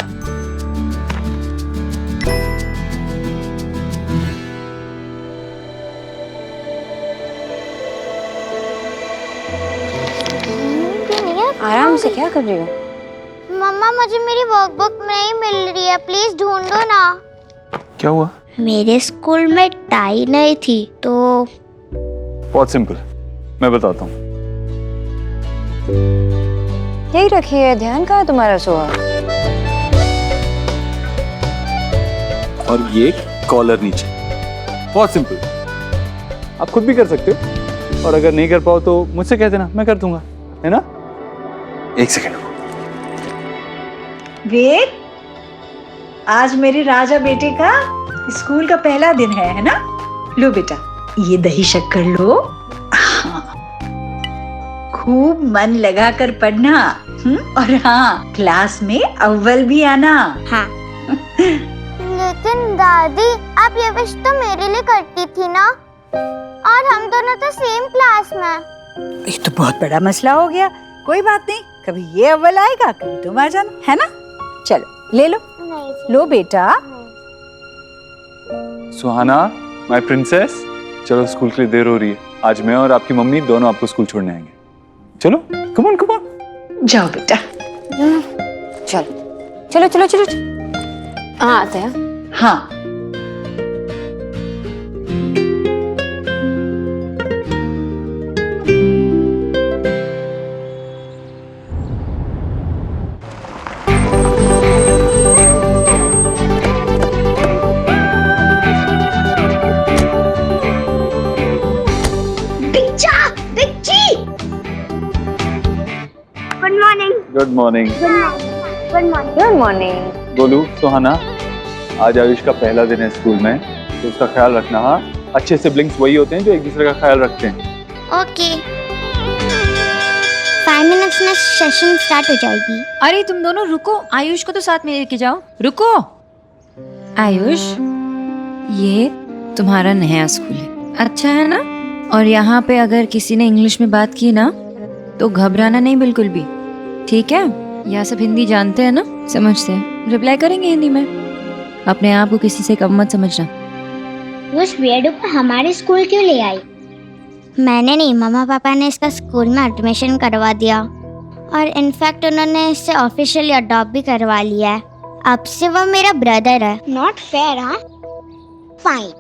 आराम से क्या कर रही हो? मम्मा, मुझे मेरी वर्कबुक नहीं मिल रही है, प्लीज ढूंढो ना। क्या हुआ? मेरे स्कूल में टाई नहीं थी तो। बहुत सिंपल, मैं बताता हूँ। यही रखी है, ध्यान कहाँ है तुम्हारा सोहा? और ये कॉलर नीचे। बहुत सिंपल, आप खुद भी कर सकते हो, और अगर नहीं कर पाओ तो मुझसे कह देना, मैं कर दूंगा, है ना? एक सेकेंड। वेद, आज मेरे राजा बेटे का स्कूल का पहला दिन है ना? लो बेटा, ये दही शक्कर लो। हाँ, खूब मन लगा कर पढ़ना। और हाँ, क्लास में अव्वल भी आना। हाँ। लेकिन दादी, आप ये विश तो मेरे लिए करती थी ना, और हम दोनों तो सेम क्लास में। ये तो बहुत बड़ा मसला हो गया। कोई बात नहीं, कभी ये अव्वल आएगा, कभी तुम आ जाना, है ना? चलो ले लो। नहीं। लो बेटा। सुहाना, माय प्रिंसेस, चलो स्कूल के लिए देर हो रही है। आज मैं और आपकी मम्मी दोनों आपको स्कूल छोड़ने आएंगे। चलो, कम ऑन कम ऑन। जाओ बेटा। चलो चलो चलो चलो। हाँ आते हैं। हाँ good morning. Good morning. Golu, Suhana, आज आयुष का पहला दिन है स्कूल में, तो उसका ख्याल रखना। हाँ, अच्छे सिबलिंग्स वही होते हैं जो एक दूसरे का ख्याल रखते हैं। ओके। 5 मिनट्स में सेशन स्टार्ट हो जाएगी। अरे तुम दोनों रुको, आयुष को तो साथ में लेके जाओ। रुको आयुष, ये तुम्हारा नया स्कूल है, अच्छा है ना? और यहाँ पे अगर किसी ने इंग्लिश में बात की ना तो घबराना नहीं बिल्कुल भी, ठीक है? यहाँ सब हिंदी जानते हैं ना, समझते हैं, रिप्लाई करेंगे हिंदी में। अपने आप को किसी से कम मत समझना। उस वेडू को हमारे स्कूल क्यों ले आई? मैंने नहीं, मम्मा पापा ने इसका स्कूल में एडमिशन करवा दिया और इनफैक्ट उन्होंने इससे ऑफिशियली अडॉप्ट भी करवा लिया है। अब से वो मेरा ब्रदर है। Not fair. हाँ फाइन,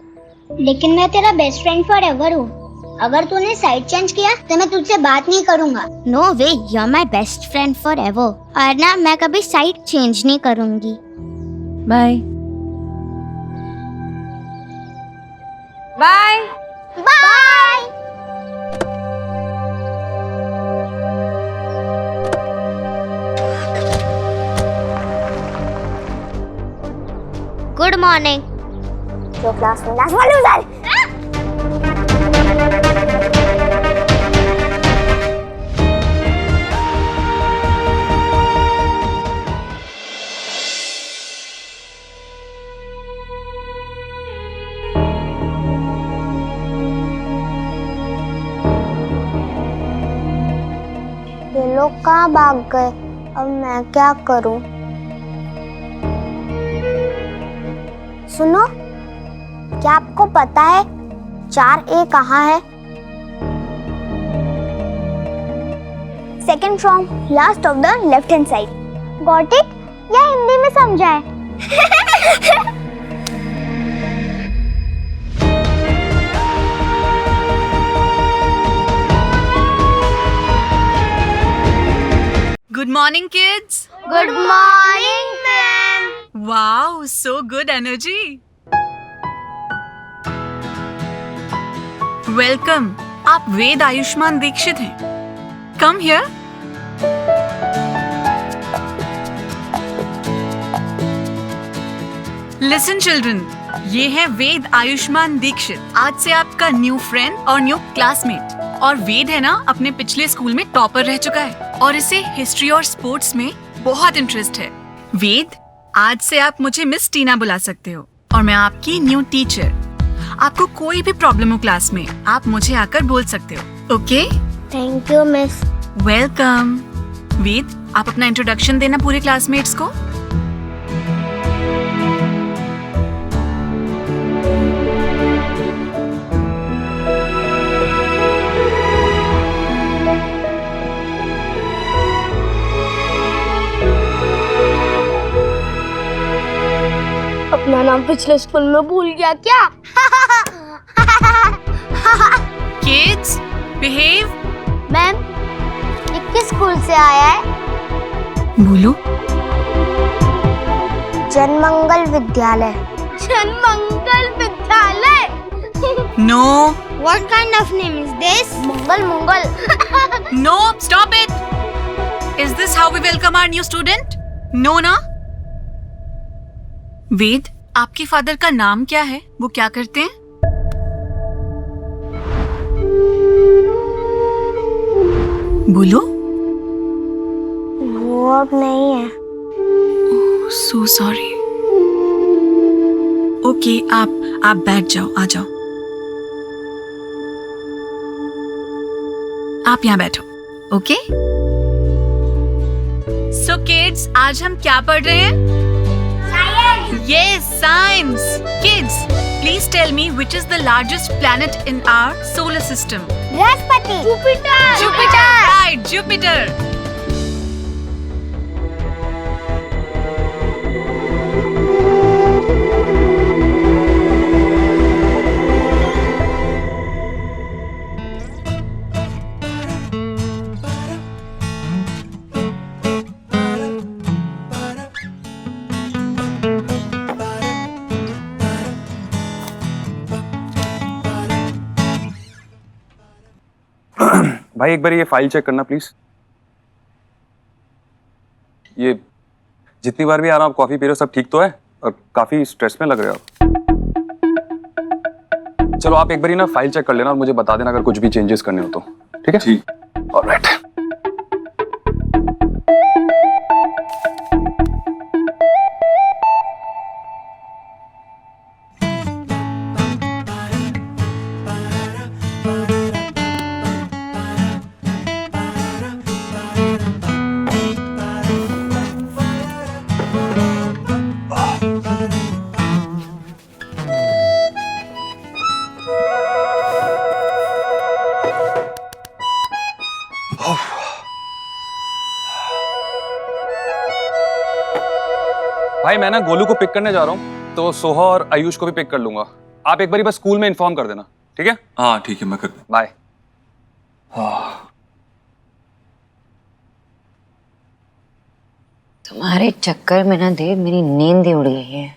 लेकिन मैं तेरा बेस्ट फ्रेंड फॉर एवर हूँ। अगर तूने साइड चेंज किया तो मैं तुझसे बात नहीं करूँगा। No way, you are my best friend forever. और ना, मैं कभी साइड चेंज नहीं करूँगी। Bye bye bye. Good morning. जो क्लास में लास्ट वाले उधर। ये लोग कहाँ भाग गए? अब मैं क्या करूं? सुनो, क्या आपको पता है 4A कहाँ है? Second from last of the left hand side. Got it? या हिंदी में समझाए? Good morning, kids. Good morning ma'am. Wow, so good energy. Welcome. आप वेद आयुष्मान दीक्षित हैं। Come here. Listen, children. ये है वेद आयुष्मान दीक्षित, आज से आपका न्यू फ्रेंड और न्यू क्लासमेट। और वेद है ना, अपने पिछले स्कूल में टॉपर रह चुका है और इसे हिस्ट्री और स्पोर्ट्स में बहुत इंटरेस्ट है। वेद, आज से आप मुझे मिस टीना बुला सकते हो और मैं आपकी न्यू टीचर। आपको कोई भी प्रॉब्लम हो क्लास में, आप मुझे आकर बोल सकते हो। Okay? Thank you miss. Welcome. Ved, आप अपना इंट्रोडक्शन देना पूरे क्लासमेट्स को। अपना नाम पिछले स्कूल में भूल गया क्या? Kids, behave. मैम, ये किस स्कूल से आया है? बोलो। जनमंगल Vidyalaya. Janmangal Vidyalaya? No. What kind of name is this? Mangal Mangal. No, stop it. Is this how we welcome our new student? No, ना? वेद, आपके फादर का नाम क्या है? वो क्या करते हैं? बोलो। वो अब नहीं है। Oh, so sorry. ओके, आप बैठ जाओ, आ जाओ। आप यहाँ बैठो। ओके? So kids, आज हम क्या पढ़ रहे हैं? Yes, science. Kids, please Please tell me which is the largest planet in our solar system. Brihaspati. Jupiter. Jupiter. Right, Jupiter. भाई एक बार ये फाइल चेक करना प्लीज। ये जितनी बार भी आ रहा हूँ आप कॉफी पी रहे हो, सब ठीक तो है? और काफी स्ट्रेस में लग रहे हो आप। चलो आप एक बार ना फाइल चेक कर लेना और मुझे बता देना अगर कुछ भी चेंजेस करने हो तो। ठीक है? ठीक। ऑलराइट। भाई मैं ना गोलू को पिक करने जा रहा हूँ, तो सोहा और आयुष को भी पिक कर लूंगा। आप एक बारी बस स्कूल में इन्फॉर्म कर देना, ठीक है? हाँ ठीक है, मैं कर दूँ। बाय। तुम्हारे चक्कर में ना देव मेरी नींद ही उड़ गई है।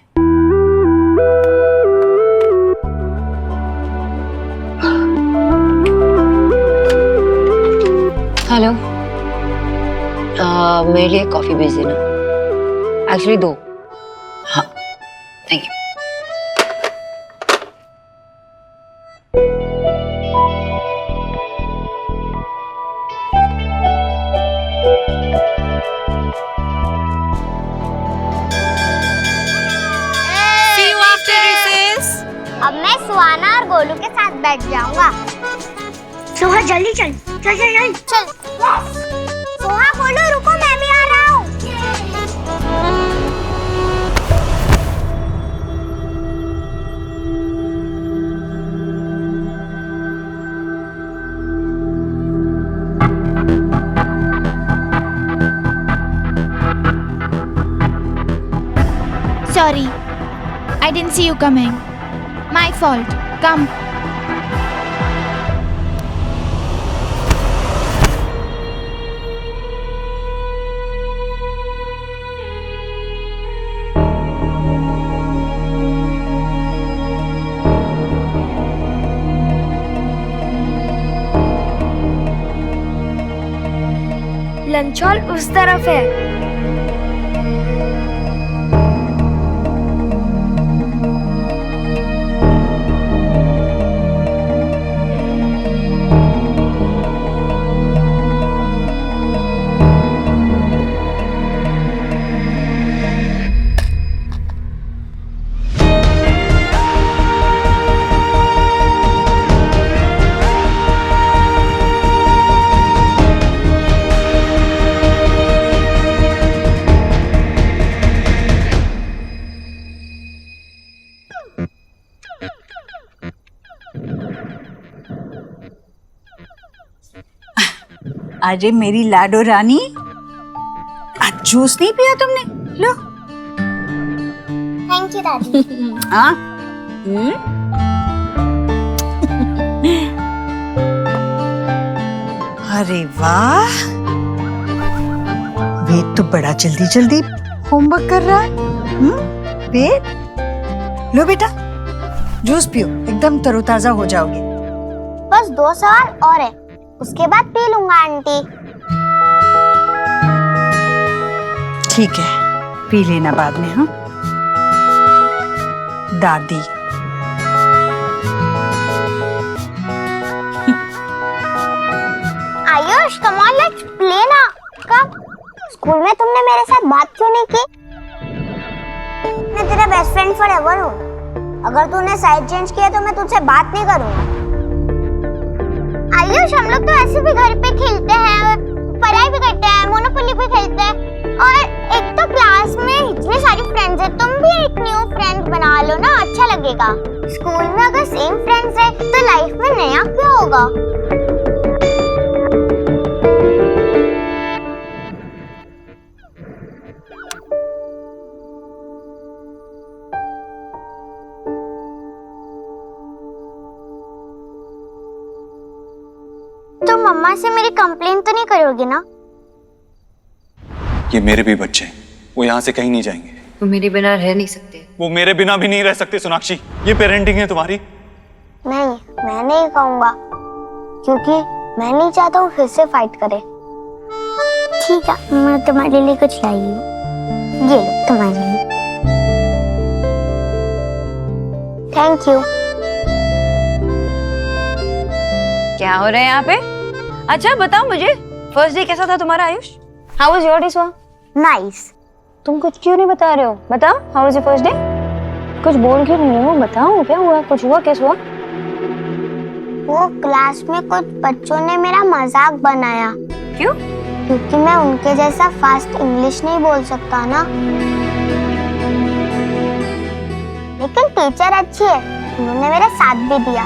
हेलो, मेरे लिए कॉफी भेज देना। एक्चुअली 2। हाँ, thank you. See you after recess. अब मैं सुहाना और गोलू के साथ बैठ जाऊंगा। सोहा जल्दी चल, चल चल चल चल। सोहा गोलू रुको, मैं भी आ रहा हूँ। Sorry, I didn't see you coming. My fault. Come. Lunch hall उस तरफ है। अरे मेरी लाडो रानी, आज जूस नहीं पिया तुमने? लो। थैंक यू दादी। हाँ? अरे वाह, वेद तो बड़ा जल्दी जल्दी होमवर्क कर रहा है। वेद, लो बेटा जूस पियो, एकदम तरोताजा हो जाओगे। बस 2 सवाल और है, उसके बाद पी लूंगा आंटी। ठीक है, पी लेना बाद में। हाँ दादी। Ayush come on, let's play ना। कब? स्कूल में तुमने मेरे साथ बात क्यों नहीं की? मैं तेरा बेस्ट फ्रेंड फॉरएवर हूँ। अगर तूने साइड चेंज किया तो मैं तुझसे बात नहीं करूँगा। आयुष हम लोग तो ऐसे भी घर पे खेलते हैं, पढ़ाई भी करते हैं, मोनोपोली भी खेलते हैं। और एक तो क्लास में इतनी सारी फ्रेंड्स है, तुम भी एक न्यू फ्रेंड बना लो ना, अच्छा लगेगा। स्कूल में अगर सेम फ्रेंड्स है तो लाइफ में नया क्या होगा? तो मम्मा से मेरी कंप्लेंट तो नहीं करोगे ना? ये मेरे भी बच्चे हैं, वो यहाँ से कहीं नहीं जाएंगे। वो मेरे बिना रह नहीं सकते। वो मेरे बिना भी नहीं रह सकते सोनाक्षी। ये पेरेंटिंग है तुम्हारी? नहीं, मैं नहीं कहूँगा, क्योंकि मैं नहीं चाहता हूँ फिर से फाइट करे। ठीक है, मैं तुम्हारे लिए कुछ लाई हूँ, ये लो तुम्हारे लिए। Thank you. क्या हो रहा है यहाँ पे? अच्छा बताओ मुझे, फर्स्ट डे कैसा था तुम्हारा Ayush? How was your day स्वाहा? नाइस। तुम कुछ क्यों नहीं बता रहे हो? बताओ, how was your first day? कुछ बोल क्यों नहीं रहे हो? बताओ क्या हुआ, कुछ हुआ, कैसे हुआ? वो क्लास में कुछ बच्चों ने मेरा मजाक बनाया। क्यों? क्योंकि मैं उनके जैसा फास्ट इंग्लिश नहीं बोल सकता ना। लेकिन टीचर अच्छी है, उन्होंने मेरा साथ भी दिया।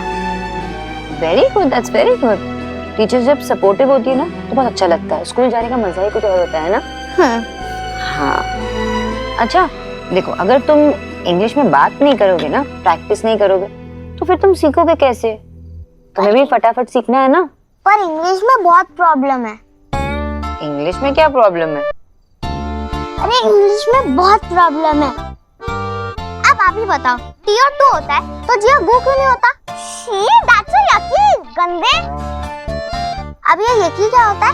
Very good, that's very good. Teachers जब सपोर्टिव होती है ना तो बहुत अच्छा लगता है। स्कूल जाने का मजा ही कुछ और होता है ना। हाँ। अच्छा देखो, अगर तुम इंग्लिश में बात नहीं करोगे ना, प्रैक्टिस नहीं करोगे, तो फिर तुम सीखोगे कैसे? तुम्हें भी फटाफट सीखना है ना। पर इंग्लिश में बहुत प्रॉब्लम है। इंग्लिश में क्या प्रॉब्लम है? अरे इंग्लिश में बहुत प्रॉब्लम है। अब आप ही बताओ, टी और टू होता है तो जी और गो क्यों नहीं होता? शी, दैट्स सो यकी, गंदे। अब ये यकी क्या होता है?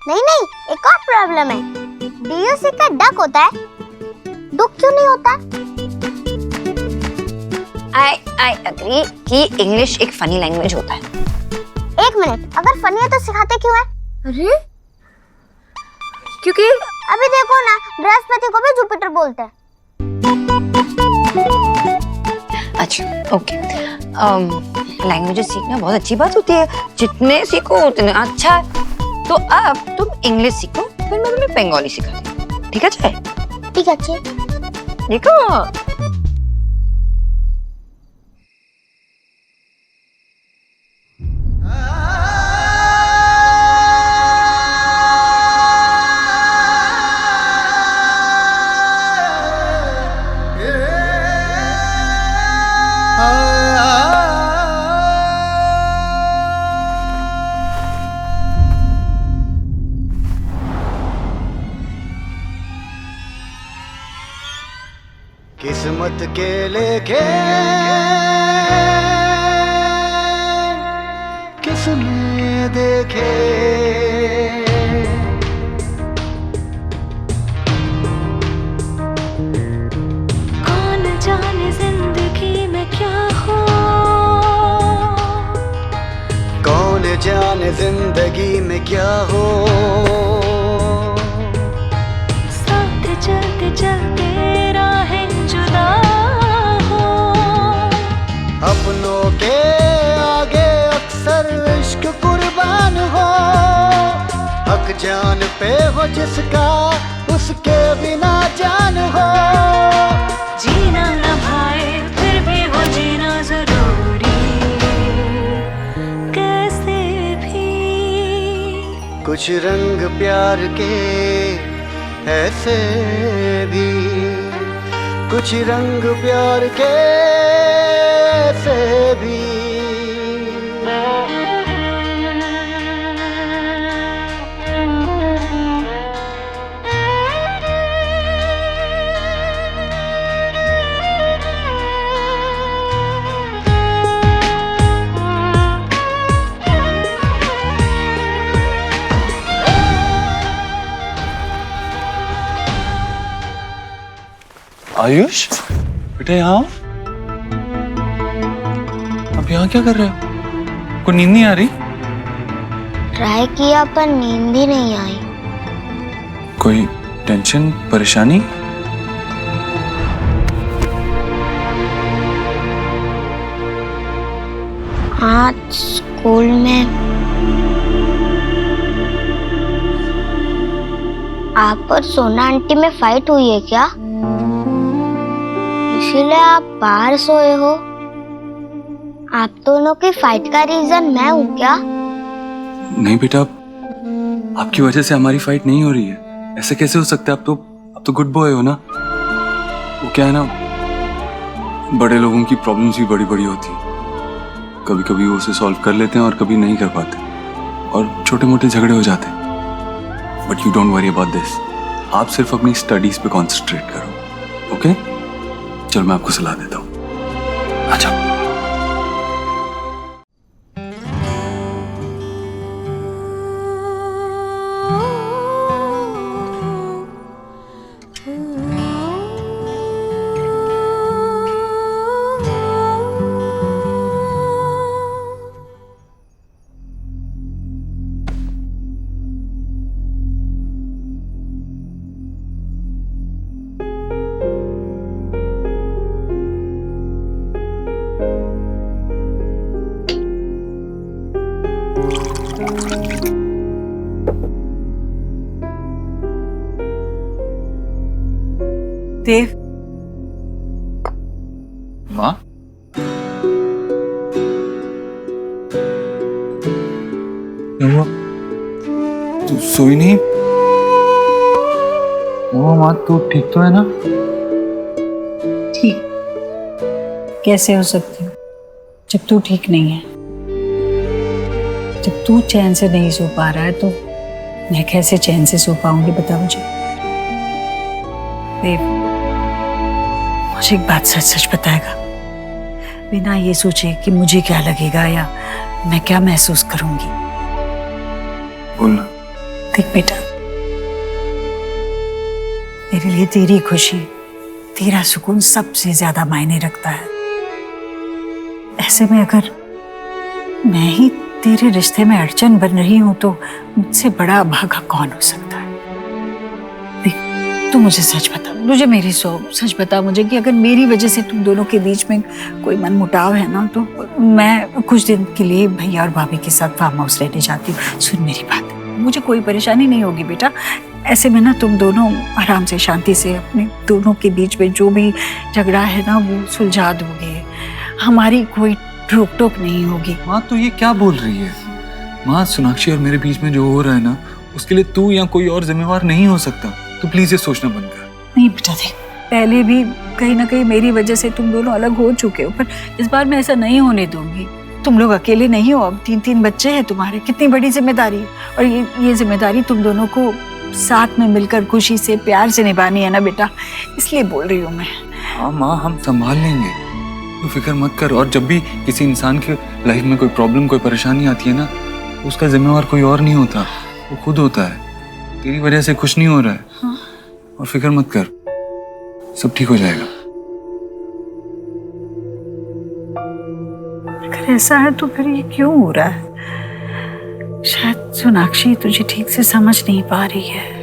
नहीं नहीं, एक और प्रॉब्लम है। डीयूसी का डक होता है, डुक क्यों नहीं होता? आई एग्री कि इंग्लिश एक फनी लैंग्वेज होता है। एक मिनट, अगर फनी है तो सिखाते क्यों है? अरे क्योंकि अभी देखो ना, बृहस्पति को भी जुपिटर बोलते हैं। अच्छा ओके, लैंग्वेजेस सीखना बहुत अच्छी बात होती है, जितने सीखो उतने अच्छा है। तो अब तुम इंग्लिश सीखो, फिर मैं तुम्हें बंगाली सिखाती हूँ, ठीक है? चाहे ठीक है, अच्छे। देखो किस्मत के लेके किसने देखे, कौन जाने जिंदगी में क्या हो, कौन जाने जिंदगी में क्या हो। साथ चलते चलते अपनों के आगे अक्सर इश्क कुर्बान हो, हक जान पे हो जिसका उसके बिना जान हो। जीना न भाए फिर भी हो जीना जरूरी, कैसे भी। कुछ रंग प्यार के ऐसे भी, कुछ रंग प्यार के ऐसे भी। आयुष बेटा, यहाँ आप यहाँ क्या कर रहे हो? कोई नींद नहीं आ रही? ट्राई किया पर नींद ही नहीं आई। कोई टेंशन परेशानी? आज स्कूल में आप और सोना आंटी में फाइट हुई है क्या? इसीलिए आप बाहर सोए हो? आप दोनों की फाइट का रीजन मैं हूँ क्या? नहीं बेटा, आपकी वजह से हमारी फाइट नहीं हो रही है। ऐसे कैसे हो सकता है? आप तो गुड बॉय हो ना। वो क्या है ना, बड़े लोगों की प्रॉब्लम्स भी बड़ी बड़ी होती है। कभी कभी वो उसे सॉल्व कर लेते हैं और कभी नहीं कर पाते, और छोटे मोटे झगड़े हो जाते हैं। But you don't worry about this. आप सिर्फ अपनी स्टडीज पे कॉन्सेंट्रेट करो, ओके? चलो मैं आपको सलाह देता हूँ। अच्छा, देव, माँ, क्या हुआ? तू सोई नहीं? माँ, तू ठीक तो है ना? ठीक कैसे हो सकती हूँ जब तू ठीक नहीं है? जब तू चैन से नहीं सो पा रहा है तो मैं कैसे चैन से सो पाऊंगी, बता मुझे। देव, मुझे एक बात सच सच बताएगा, बिना ये सोचे कि मुझे क्या लगेगा या मैं क्या महसूस करूंगी। बोलना। देख बेटा, मेरे लिए तेरी खुशी, तेरा सुकून सबसे ज्यादा मायने रखता है। ऐसे में अगर मैं ही तेरे रिश्ते में अड़चन बन रही हूं तो मुझसे बड़ा अभागा कौन हो सकता है? देख, तू मुझे सच बता, मुझे मेरी सच बता मुझे कि अगर मेरी वजह से तुम दोनों के बीच में कोई मनमुटाव है ना, तो मैं कुछ दिन के लिए भैया और भाभी के साथ फार्म हाउस रहने जाती हूँ। सुन मेरी बात, मुझे कोई परेशानी नहीं होगी बेटा। ऐसे में ना तुम दोनों आराम से शांति से अपने दोनों के बीच में जो भी झगड़ा है ना वो सुलझा दोगे। हमारी कोई रोक टोक नहीं होगी। माँ, तू ये क्या बोल रही है? माँ, सोनाक्षी और मेरे बीच में जो हो रहा है ना, उसके लिए तू या कोई और जिम्मेवार नहीं हो सकता। तू प्लीज ये सोचना बंद कर। नहीं बेटा, देख, पहले भी कहीं ना कहीं मेरी वजह से तुम दोनों अलग हो चुके हो, पर इस बार मैं ऐसा नहीं होने दूंगी। तुम लोग अकेले नहीं हो, अब 3 बच्चे हैं तुम्हारे। कितनी बड़ी जिम्मेदारी, और ये जिम्मेदारी तुम दोनों को साथ में मिलकर खुशी से प्यार से निभानी है ना बेटा, इसलिए बोल रही हूँ मैं। हाँ माँ, हम संभाल लेंगे, तू फिक्र मत कर। और जब भी किसी इंसान के लाइफ में कोई प्रॉब्लम, कोई परेशानी आती है ना, उसका जिम्मेवार कोई और नहीं होता, वो खुद होता है। तेरी वजह से कुछ नहीं हो रहा है। हाँ। और फिक्र मत कर, सब ठीक हो जाएगा। अगर ऐसा है तो फिर ये क्यों हो रहा है? शायद सोनाक्षी तुझे ठीक से समझ नहीं पा रही है।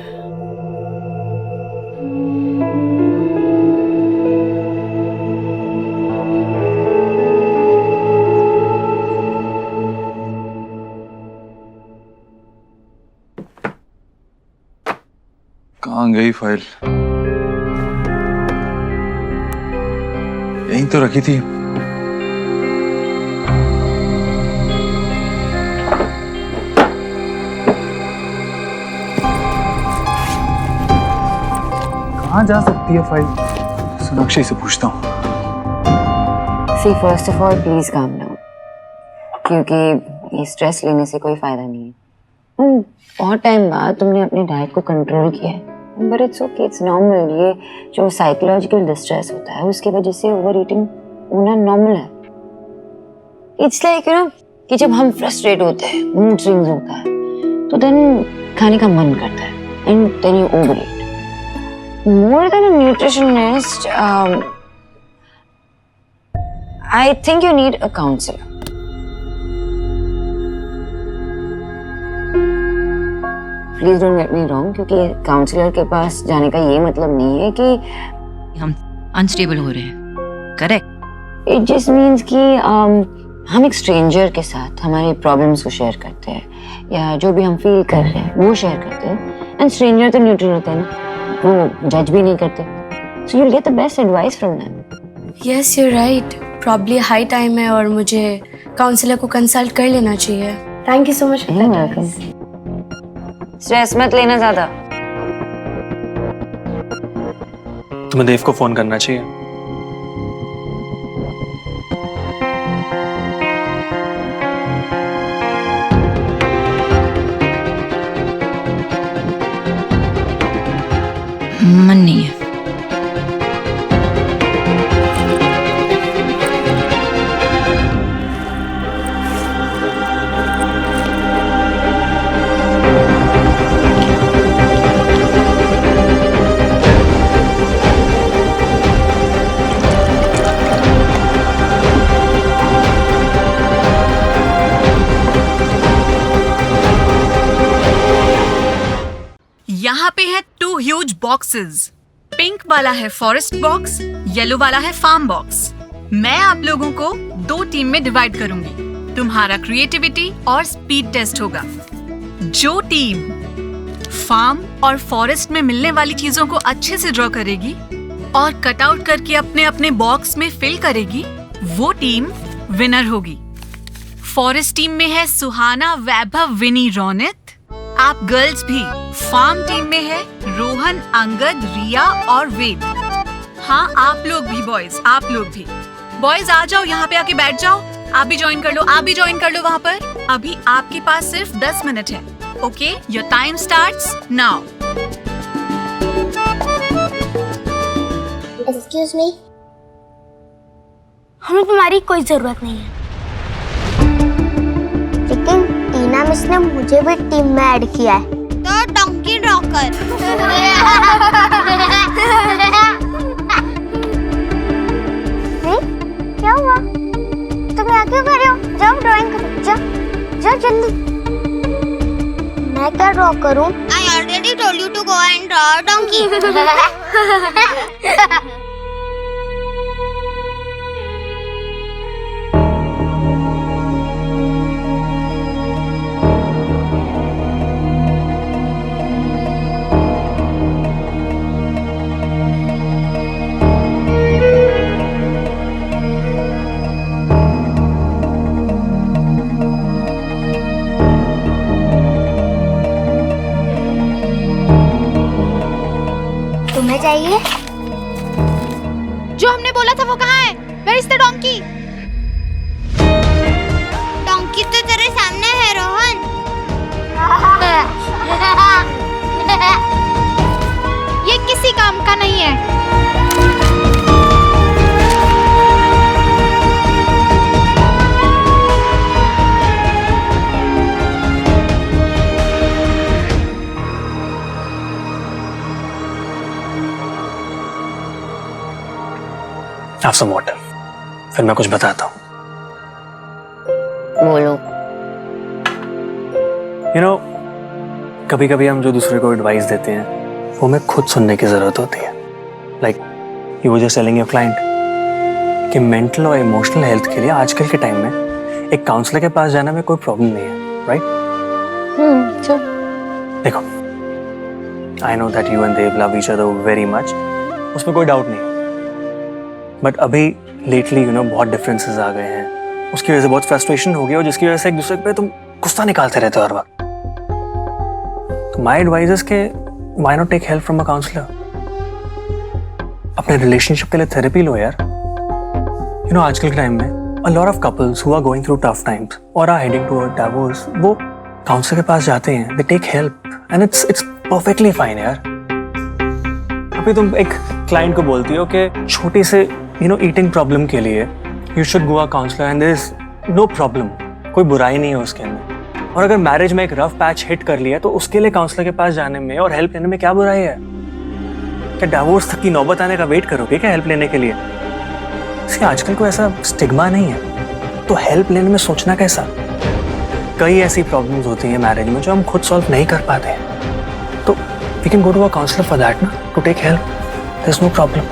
कहाँ गई फाइल? यहीं तो रखी थी। कहाँ जा सकती है फाइल? सोनाक्षी से पूछता हूँ। See, first of all, please calm down. क्योंकि ये स्ट्रेस लेने से कोई फायदा नहीं है। बहुत टाइम बाद तुमने अपनी डाइट को कंट्रोल किया है, but it's okay, it's normal. ये जो साइकोलॉजिकल डिस्ट्रेस होता है उसके वजह से ओवर ईटिंग होना नॉर्मल है। इट्स लाइक यू नो कि जब हम फ्रस्ट्रेट होते हैं, मूड स्विंग्स होता है, तो देन खाने का मन करता है and then you overeat. More than a nutritionist, I think you need a counsellor. Please don't get me wrong, क्योंकि काउंसलर के पास जाने का ये मतलब नहीं है कि हम अनस्टेबल हो रहे हैं, करेक्ट? इट जस्ट मीन्स कि हम एक स्ट्रेंजर के साथ हमारे प्रॉब्लम्स को शेयर करते हैं, या जो भी हम फील कर रहे हैं वो शेयर करते हैं, एंड स्ट्रेंजर तो न्यूट्रल होते हैं ना, वो जज भी नहीं करते, so you will get the best advice from them. Yes you right, probably high time है और मुझे काउंसलर को कंसल्ट कर लेना चाहिए। Thank you so much. Welcome. Stress मत लेना ज्यादा। तुम्हें देव को फोन करना चाहिए। मन नहीं है। यहाँ पे है 2 ह्यूज बॉक्सेस। पिंक वाला है फॉरेस्ट बॉक्स, येलो वाला है फार्म बॉक्स। मैं आप लोगों को 2 टीम में डिवाइड करूंगी। तुम्हारा क्रिएटिविटी और स्पीड टेस्ट होगा। जो टीम फार्म और फॉरेस्ट में मिलने वाली चीजों को अच्छे से ड्रॉ करेगी और कट आउट करके अपने अपने बॉक्स में फिल करेगी, वो टीम विनर होगी। फॉरेस्ट टीम में है सुहाना, वैभव, विनी, रौनित। आप गर्ल्स भी। फार्म टीम में है रोहन, अंगद, रिया और वेद। हाँ, आप लोग भी बॉयज, आप लोग भी। बॉयज आ जाओ, यहाँ पे आके बैठ जाओ। आप भी ज्वाइन कर लो, आप भी ज्वाइन कर लो वहाँ पर। अभी आपके पास सिर्फ 10 मिनट है। Okay, your time starts now. Excuse me, हमें तुम्हारी कोई जरूरत नहीं है, लेकिन टीना मिस ने मुझे भी टीम में ऐड किया है, तो डंकी ड्रॉकर। क्या हुआ? तुम यहाँ क्यों कर रहे हो? जाओ ड्राइंग करो, जाओ जाओ जल्दी। मैं क्या ड्रॉ करूं? I already told you to go and draw a donkey. तुम्हें चाहिए? जो हमने बोला था वो कहाँ है? Where is the donkey? Donkey तो तेरे सामने है रोहन। ये किसी काम का नहीं है। Have some water. फिर मैं कुछ बताता हूँ। बोलो। You know, कभी कभी हम जो दूसरे को एडवाइस देते हैं वो हमें खुद सुनने की जरूरत होती है। Like you were just telling your client कि मेंटल और इमोशनल हेल्थ के लिए आजकल के टाइम में एक काउंसलर के पास जाने में कोई प्रॉब्लम नहीं है, राइट? सर देखो, I know that you and Dev love each other very much, उसमें कोई डाउट नहीं। बट अभी लेटली बहुत डिफरेंसेस आ गए हैं, उसकी वजह से बहुत फ्रस्ट्रेशन हो गई और जिसकी वजह से एक दूसरे पे तुम गुस्सा निकालते रहते हो हर वक्त। तो माय एडवाइस इज के why not take help from a counsellor. अपने रिलेशनशिप के लिए थेरेपी लो यार। आजकल के टाइम में a lot of couples who are going through tough times और are heading to a divorce, वो काउंसलर के पास जाते हैं, they take help and it's perfectly fine यार। अभी तुम एक क्लाइंट को बोलती हो कि छोटी से ईटिंग प्रॉब्लम के लिए you should go a counsellor and there is no problem, कोई बुराई नहीं है उसके अंदर। और अगर मैरिज में एक रफ पैच हिट कर लिया तो उसके लिए काउंसलर के पास जाने में और हेल्प लेने में क्या बुराई है? क्या डिवोर्स तक की नौबत आने का वेट करोगे क्या हेल्प लेने के लिए? इसलिए आजकल कोई ऐसा स्टिग्मा नहीं है, तो हेल्प लेने में सोचना कैसा? कई ऐसी प्रॉब्लम्स होती हैं मैरिज में जो हम खुद सॉल्व नहीं कर पाते हैं, तो we can go to a counsellor for that ना, to take help. There is no problem.